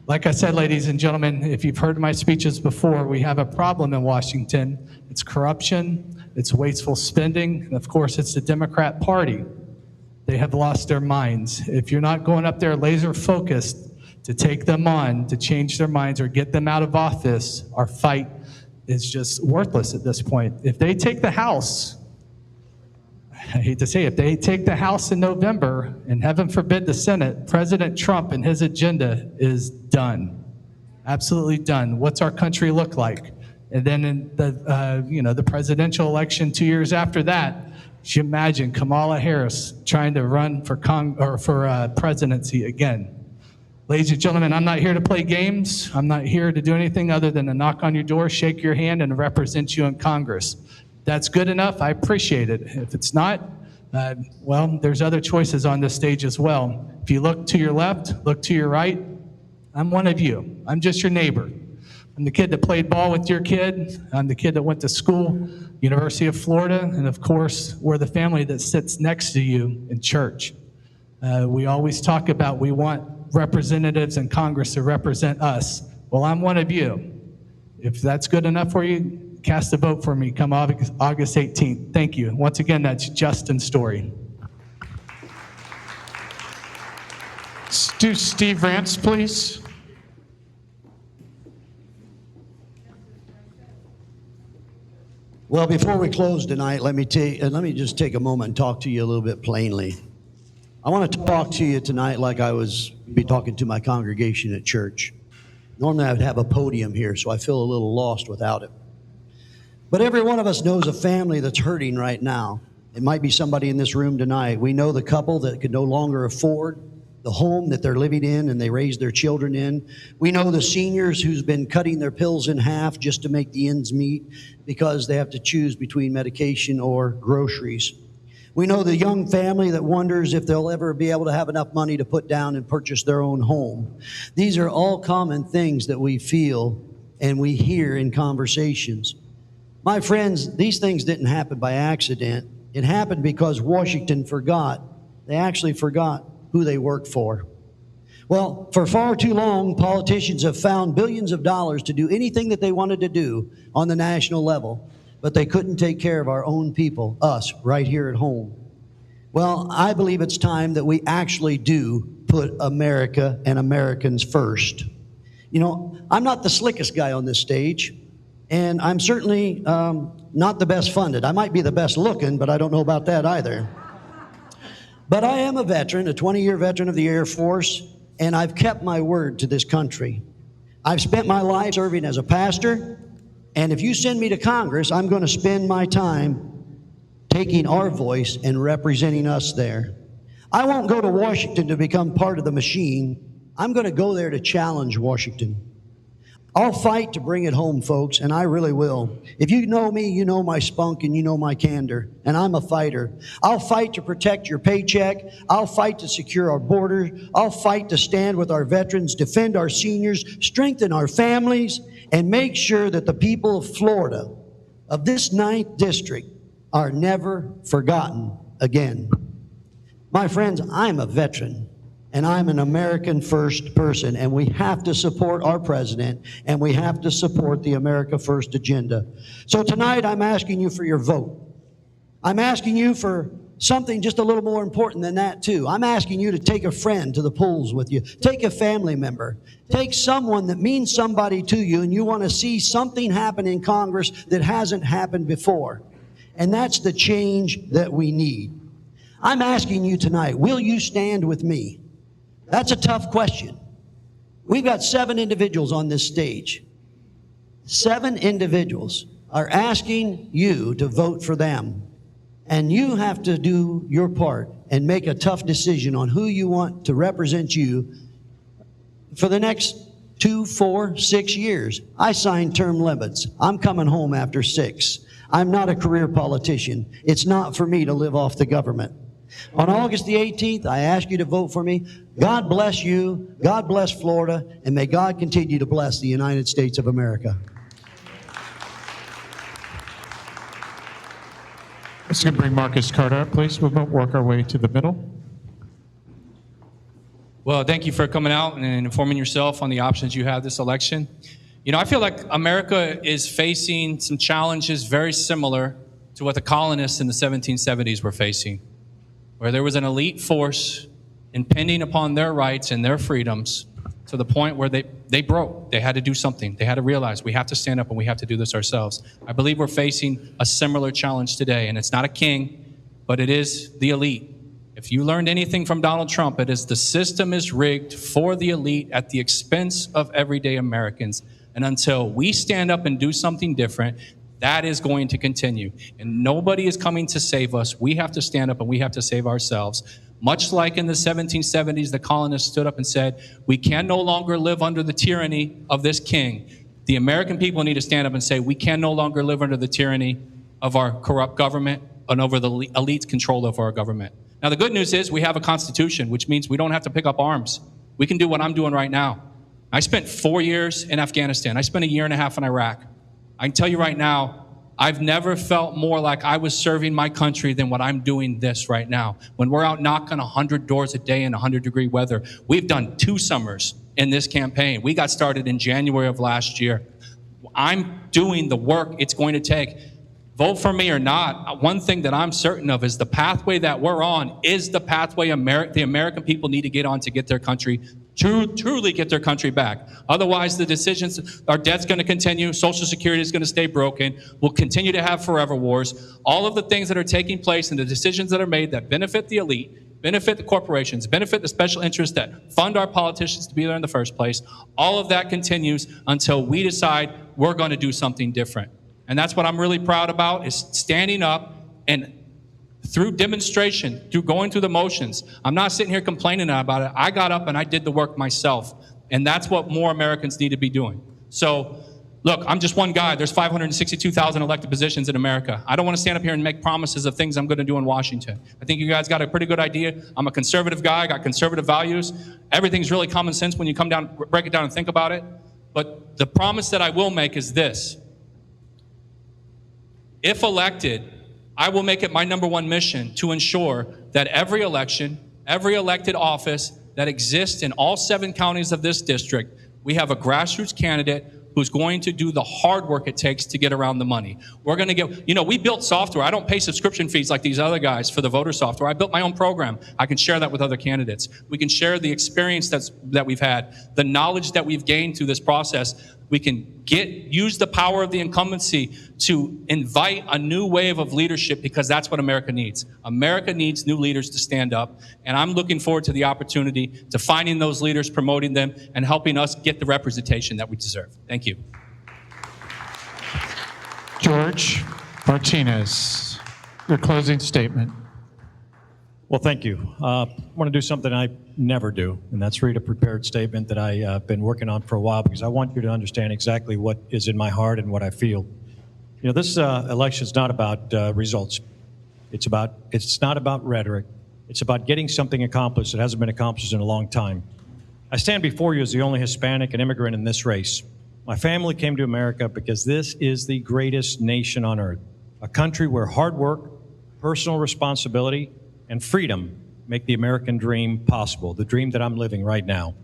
Like I said, ladies and gentlemen, if you've heard my speeches before, we have a problem in Washington. It's corruption, it's wasteful spending, and of course, it's the Democrat Party. They have lost their minds. If you're not going up there laser focused to take them on, to change their minds or get them out of office, our fight is just worthless at this point. If they take the House, I hate to say it, if they take the House in November, and heaven forbid the Senate, President Trump and his agenda is done. Absolutely done. What's our country look like? And then in the presidential election 2 years after that, you imagine Kamala Harris trying to run for presidency again. Ladies and gentlemen, I'm not here to play games. I'm not here to do anything other than to knock on your door, shake your hand, and represent you in Congress. That's good enough. I appreciate it. If it's not, well, there's other choices on this stage as well. If you look to your left, look to your right, I'm one of you. I'm just your neighbor. I'm the kid that played ball with your kid. I'm the kid that went to school, University of Florida, and of course, we're the family that sits next to you in church. We always talk about we want representatives in Congress to represent us. Well, I'm one of you. If that's good enough for you, cast a vote for me come August 18th. Thank you. Once again, that's Justin Story. Do Steve Rance, please. Well, before we close tonight, let me just take a moment and talk to you a little bit plainly. I want to talk to you tonight like I be talking to my congregation at church. Normally I would have a podium here, so I feel a little lost without it. But every one of us knows a family that's hurting right now. It might be somebody in this room tonight. We know the couple that could no longer afford the home that they're living in and they raise their children in. We know the seniors who's been cutting their pills in half just to make the ends meet because they have to choose between medication or groceries. We know the young family that wonders if they'll ever be able to have enough money to put down and purchase their own home. These are all common things that we feel and we hear in conversations. My friends, these things didn't happen by accident. It happened because Washington forgot. They actually forgot who they worked for. Well, for far too long, politicians have found billions of dollars to do anything that they wanted to do on the national level, but they couldn't take care of our own people, us, right here at home. Well, I believe it's time that we actually do put America and Americans first. You know, I'm not the slickest guy on this stage. And I'm certainly not the best funded. I might be the best looking, but I don't know about that either. But I am a veteran, a 20-year veteran of the Air Force, and I've kept my word to this country. I've spent my life serving as a pastor, and if you send me to Congress, I'm going to spend my time taking our voice and representing us there. I won't go to Washington to become part of the machine. I'm going to go there to challenge Washington. I'll fight to bring it home, folks, and I really will. If you know me, you know my spunk and you know my candor, and I'm a fighter. I'll fight to protect your paycheck. I'll fight to secure our borders. I'll fight to stand with our veterans, defend our seniors, strengthen our families, and make sure that the people of Florida, of this 9th district, are never forgotten again. My friends, I'm a veteran. And I'm an American First person, and we have to support our president, and we have to support the America First agenda. So tonight, I'm asking you for your vote. I'm asking you for something just a little more important than that, too. I'm asking you to take a friend to the polls with you. Take a family member. Take someone that means somebody to you, and you want to see something happen in Congress that hasn't happened before. And that's the change that we need. I'm asking you tonight, will you stand with me? That's a tough question. We've got 7 individuals on this stage. 7 individuals are asking you to vote for them. And you have to do your part and make a tough decision on who you want to represent you for the next 2, 4, 6 years. I signed term limits. I'm coming home after 6. I'm not a career politician. It's not for me to live off the government. On August the 18th, I ask you to vote for me. God bless you, God bless Florida, and may God continue to bless the United States of America. Let's bring Marcus Carter up, please. We'll work our way to the middle. Well, thank you for coming out and informing yourself on the options you have this election. You know, I feel like America is facing some challenges very similar to what the colonists in the 1770s were facing, where there was an elite force impending upon their rights and their freedoms to the point where they broke. They had to do something. They had to realize we have to stand up and we have to do this ourselves. I believe we're facing a similar challenge today, and it's not a king, but it is the elite. If you learned anything from Donald Trump, it is the system is rigged for the elite at the expense of everyday Americans. And until we stand up and do something different, that is going to continue. And nobody is coming to save us. We have to stand up and we have to save ourselves. Much like in the 1770s, the colonists stood up and said, we can no longer live under the tyranny of this king. The American people need to stand up and say, we can no longer live under the tyranny of our corrupt government and over the elite's control over our government. Now, the good news is we have a constitution, which means we don't have to pick up arms. We can do what I'm doing right now. I spent 4 years in Afghanistan. I spent 1.5 years in Iraq. I can tell you right now, I've never felt more like I was serving my country than what I'm doing this right now. When we're out knocking 100 doors a day in 100-degree weather, we've done 2 summers in this campaign. We got started in January of last year. I'm doing the work it's going to take. Vote for me or not, one thing that I'm certain of is the pathway that we're on is the pathway the American people need to get on to get their country, truly get their country back. Otherwise, the decisions, our debt's going to continue, Social Security is going to stay broken, we'll continue to have forever wars. All of the things that are taking place and the decisions that are made that benefit the elite, benefit the corporations, benefit the special interests that fund our politicians to be there in the first place, all of that continues until we decide we're going to do something different. And that's what I'm really proud about, is standing up and through demonstration, through going through the motions. I'm not sitting here complaining about it. I got up and I did the work myself. And that's what more Americans need to be doing. So, look, I'm just one guy. There's 562,000 elected positions in America. I don't want to stand up here and make promises of things I'm going to do in Washington. I think you guys got a pretty good idea. I'm a conservative guy. I got conservative values. Everything's really common sense when you come down, break it down and think about it. But the promise that I will make is this. If elected, I will make it my #1 mission to ensure that every election, every elected office that exists in all 7 counties of this district, we have a grassroots candidate who's going to do the hard work it takes to get around the money. We're going to get, we built software. I don't pay subscription fees like these other guys for the voter software. I built my own program. I can share that with other candidates. We can share the experience that we've had, the knowledge that we've gained through this process. We can use the power of the incumbency to invite a new wave of leadership, because that's what America needs. America needs new leaders to stand up, and I'm looking forward to the opportunity to finding those leaders, promoting them, and helping us get the representation that we deserve. Thank you. George Martinez, your closing statement. Well, thank you. I want to do something I never do, and that's read a prepared statement that I've been working on for a while, because I want you to understand exactly what is in my heart and what I feel. You know, this election is not about results. It's not about rhetoric. It's about getting something accomplished that hasn't been accomplished in a long time. I stand before you as the only Hispanic and immigrant in this race. My family came to America because this is the greatest nation on earth, a country where hard work, personal responsibility, and freedom make the American dream possible, the dream that I'm living right now.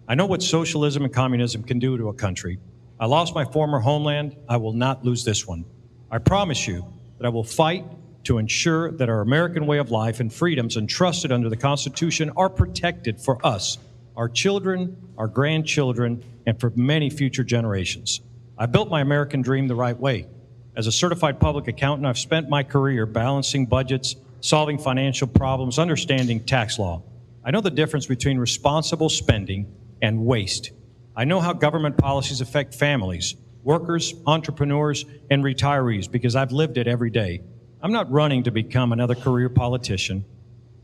I know what socialism and communism can do to a country. I lost my former homeland. I will not lose this one. I promise you that I will fight to ensure that our American way of life and freedoms entrusted under the Constitution are protected for us, our children, our grandchildren, and for many future generations. I built my American dream the right way. As a certified public accountant, I've spent my career balancing budgets, solving financial problems, understanding tax law. I know the difference between responsible spending and waste. I know how government policies affect families, workers, entrepreneurs, and retirees, because I've lived it every day. I'm not running to become another career politician.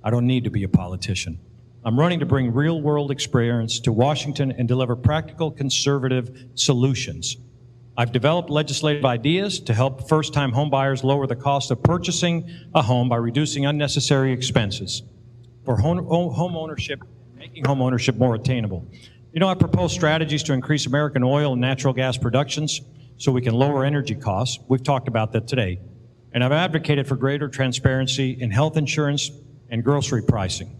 I don't need to be a politician. I'm running to bring real-world experience to Washington and deliver practical, conservative solutions. I've developed legislative ideas to help first-time homebuyers lower the cost of purchasing a home by reducing unnecessary expenses for home ownership, making home ownership more attainable. You know, I propose strategies to increase American oil and natural gas productions so we can lower energy costs. We've talked about that today. And I've advocated for greater transparency in health insurance and grocery pricing.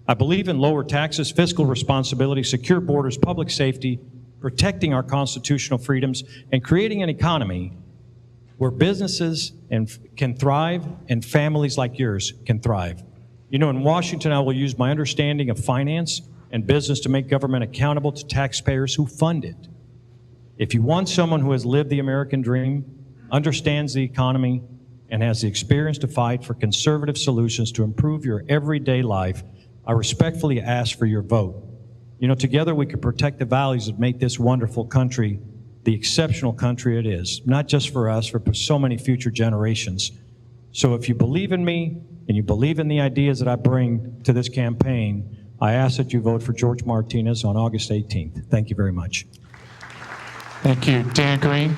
I believe in lower taxes, fiscal responsibility, secure borders, public safety, protecting our constitutional freedoms, and creating an economy where businesses can thrive and families like yours can thrive. You know, in Washington, I will use my understanding of finance and business to make government accountable to taxpayers who fund it. If you want someone who has lived the American dream, understands the economy, and has the experience to fight for conservative solutions to improve your everyday life, I respectfully ask for your vote. You know, together we can protect the values that make this wonderful country the exceptional country it is, not just for us, but for so many future generations. So if you believe in me and you believe in the ideas that I bring to this campaign, I ask that you vote for George Martinez on August 18th. Thank you very much. Thank you. Dan Green.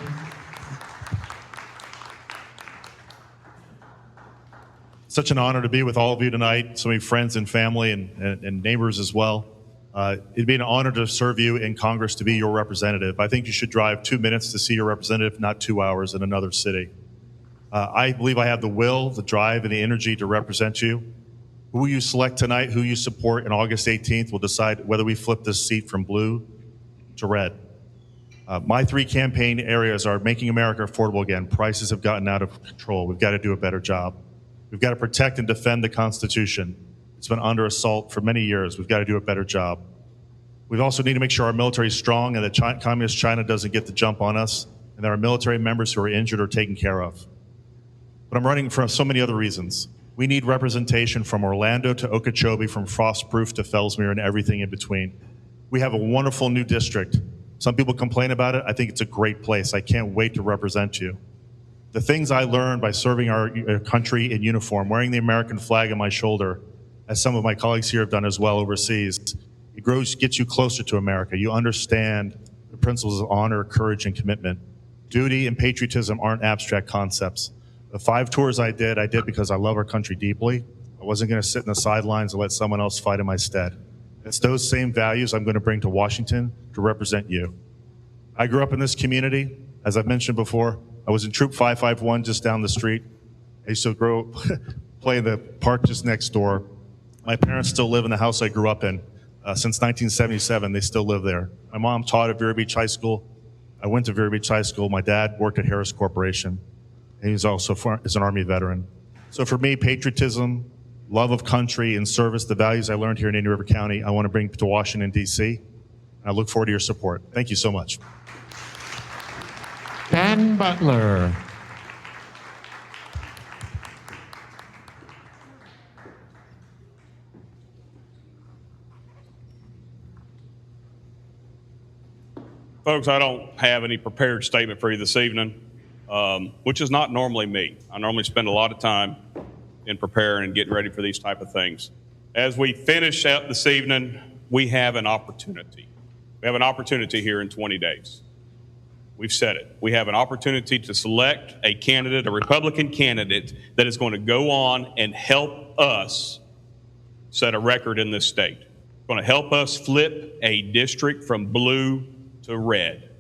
Such an honor to be with all of you tonight, so many friends and family and neighbors as well. It'd be an honor to serve you in Congress, to be your representative. I think you should drive 2 minutes to see your representative, not 2 hours in another city. I believe I have the will, the drive, and the energy to represent you. Who you select tonight, who you support on August 18th will decide whether we flip this seat from blue to red. My 3 campaign areas are making America affordable again. Prices have gotten out of control. We've got to do a better job. We've got to protect and defend the Constitution. It's been under assault for many years. We've got to do a better job. We also need to make sure our military is strong and that Communist China doesn't get the jump on us, and that our military members who are injured are taken care of. But I'm running for so many other reasons. We need representation from Orlando to Okeechobee, from Frostproof to Fellsmere, and everything in between. We have a wonderful new district. Some people complain about it. I think it's a great place. I can't wait to represent you. The things I learned by serving our country in uniform, wearing the American flag on my shoulder, as some of my colleagues here have done as well overseas, it gets you closer to America. You understand the principles of honor, courage, and commitment. Duty and patriotism aren't abstract concepts. The 5 tours I did because I love our country deeply. I wasn't going to sit in the sidelines and let someone else fight in my stead. It's those same values I'm going to bring to Washington to represent you. I grew up in this community. As I've mentioned before, I was in Troop 551 just down the street. I used to play in the park just next door. My parents still live in the house I grew up in. Since 1977, they still live there. My mom taught at Vero Beach High School. I went to Vero Beach High School. My dad worked at Harris Corporation. And he's also is an Army veteran. So for me, patriotism, love of country, and service, the values I learned here in Indian River County, I want to bring to Washington, D.C. And I look forward to your support. Thank you so much. Ben Butler. Folks, I don't have any prepared statement for you this evening, which is not normally me. I normally spend a lot of time in preparing and getting ready for these type of things. As we finish out this evening, we have an opportunity. We have an opportunity here in 20 days. We've said it. We have an opportunity to select a candidate, a Republican candidate, that is going to go on and help us set a record in this state. Going to help us flip a district from blue to red.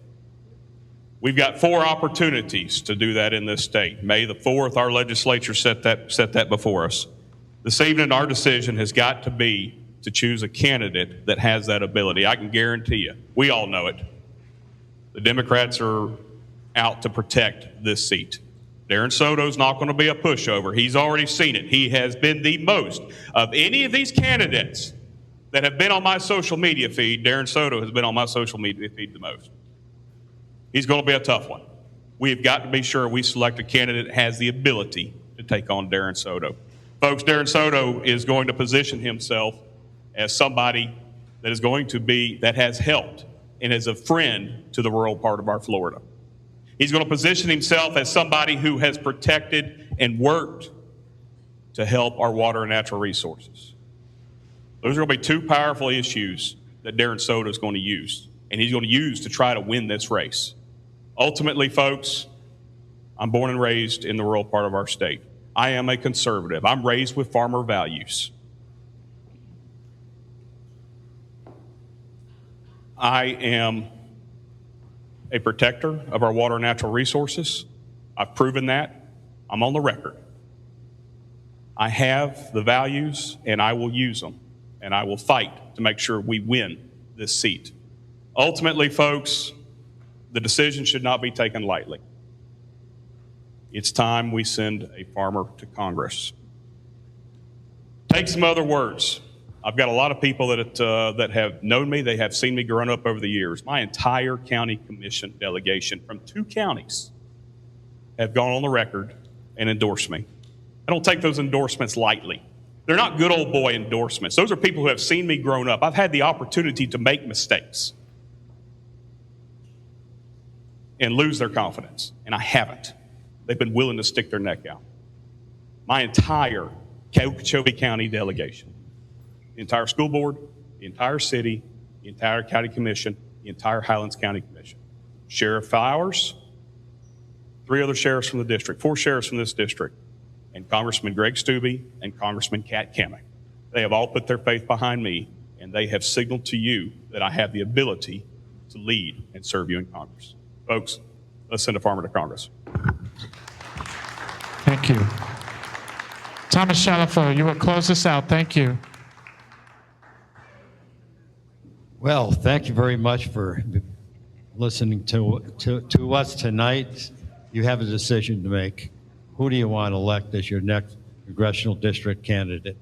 We've got 4 opportunities to do that in this state. May the 4th, our legislature set that before us. This evening, our decision has got to be to choose a candidate that has that ability. I can guarantee you, we all know it. The Democrats are out to protect this seat. Darren Soto's not going to be a pushover. He's already seen it. He has been the most of any of these candidates that have been on my social media feed. Darren Soto has been on my social media feed the most. He's going to be a tough one. We've got to be sure we select a candidate that has the ability to take on Darren Soto. Folks, Darren Soto is going to position himself as somebody that is going to be, that has helped and is a friend to the rural part of our Florida. He's going to position himself as somebody who has protected and worked to help our water and natural resources. Those are going to be 2 powerful issues that Darren Soto is going to use, and he's going to use to try to win this race. Ultimately, folks, I'm born and raised in the rural part of our state. I am a conservative. I'm raised with farmer values. I am a protector of our water and natural resources. I've proven that. I'm on the record. I have the values, and I will use them, and I will fight to make sure we win this seat. Ultimately, folks, the decision should not be taken lightly. It's time we send a farmer to Congress. Take some other words. I've got a lot of people that have known me. They have seen me growing up over the years. My entire county commission delegation from 2 counties have gone on the record and endorsed me. I don't take those endorsements lightly. They're not good old boy endorsements. Those are people who have seen me growing up. I've had the opportunity to make mistakes and lose their confidence, and I haven't. They've been willing to stick their neck out. My entire Okeechobee County delegation, the entire school board, the entire city, the entire county commission, the entire Highlands County Commission. Sheriff Flowers, 3 other sheriffs from the district, 4 sheriffs from this district, and Congressman Greg Stubbe and Congressman Kat Kamick. They have all put their faith behind me, and they have signaled to you that I have the ability to lead and serve you in Congress. Folks, let's send a farmer to Congress. Thank you. Thomas Shalafo, you will close us out. Thank you. Well, thank you very much for listening to us tonight. You have a decision to make. Who do you want to elect as your next congressional district candidate?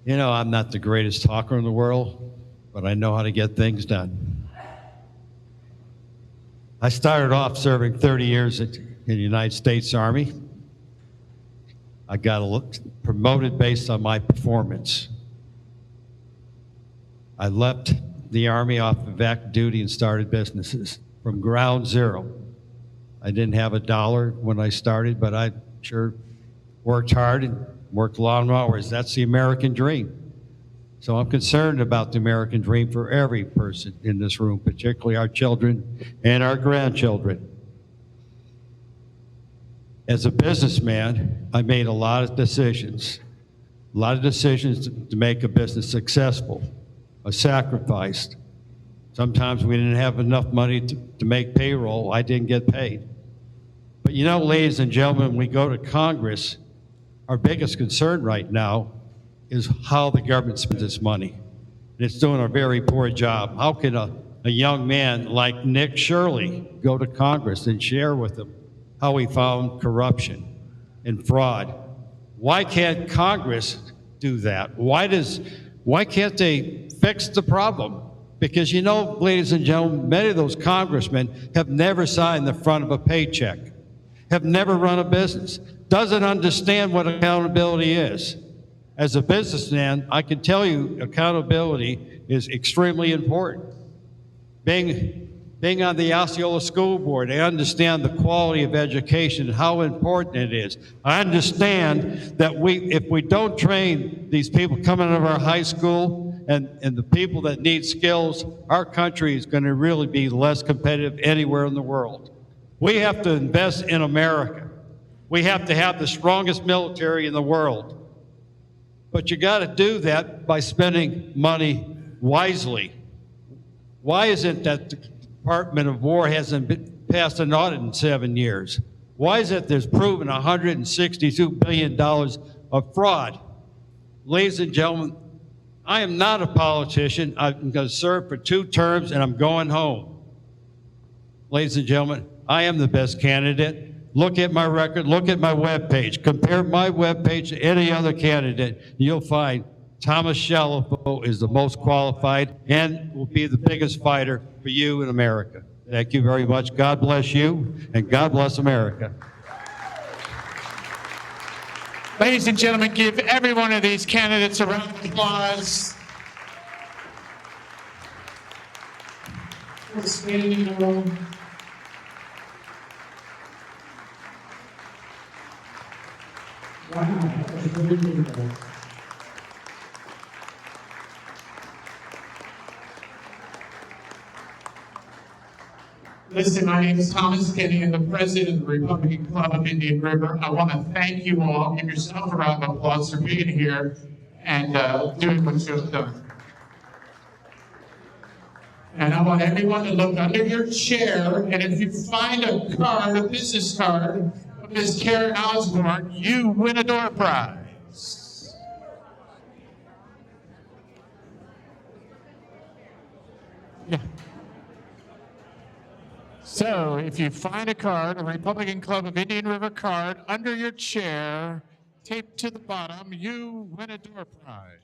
You know, I'm not the greatest talker in the world, but I know how to get things done. I started off serving 30 years in the United States Army. I got promoted based on my performance. I left the Army off of active duty and started businesses from ground zero. I didn't have $1 when I started, but I sure worked hard and worked long hours. That's the American dream. So I'm concerned about the American dream for every person in this room, particularly our children and our grandchildren. As a businessman, I made a lot of decisions to make a business successful. I sacrificed. Sometimes we didn't have enough money to make payroll. I didn't get paid. But you know, ladies and gentlemen, when we go to Congress, our biggest concern right now is how the government spends its money. And it's doing a very poor job. How can a young man like Nick Shirley go to Congress and share with them how he found corruption and fraud? Why can't Congress do that? Why can't they fix the problem? Because you know, ladies and gentlemen, many of those congressmen have never signed the front of a paycheck, have never run a business, doesn't understand what accountability is. As a businessman, I can tell you accountability is extremely important. Being on the Osceola School Board, I understand the quality of education and how important it is. I understand that if we don't train these people coming out of our high school and the people that need skills, our country is going to really be less competitive anywhere in the world. We have to invest in America. We have to have the strongest military in the world. But you got to do that by spending money wisely. Why is it that the Department of War hasn't passed an audit in 7 years? Why is it there's proven $162 billion of fraud? Ladies and gentlemen, I am not a politician. I'm going to serve for 2 terms and I'm going home. Ladies and gentlemen, I am the best candidate. Look at my record, look at my webpage. Compare my webpage to any other candidate. You'll find Thomas Shalafo is the most qualified and will be the biggest fighter for you in America. Thank you very much. God bless you, and God bless America. Ladies and gentlemen, give every one of these candidates a round of applause. For standing alone. Wow. Listen, my name is Thomas Kenny. I'm the president of the Republican Club of Indian River. I want to thank you all. Give yourself a round of applause for being here and doing what you have done. And I want everyone to look under your chair, and if you find a card, a business card of Ms. Karen Osborne, you win a door prize. Yeah. So if you find a card, a Republican Club of Indian River card under your chair, taped to the bottom, you win a door prize.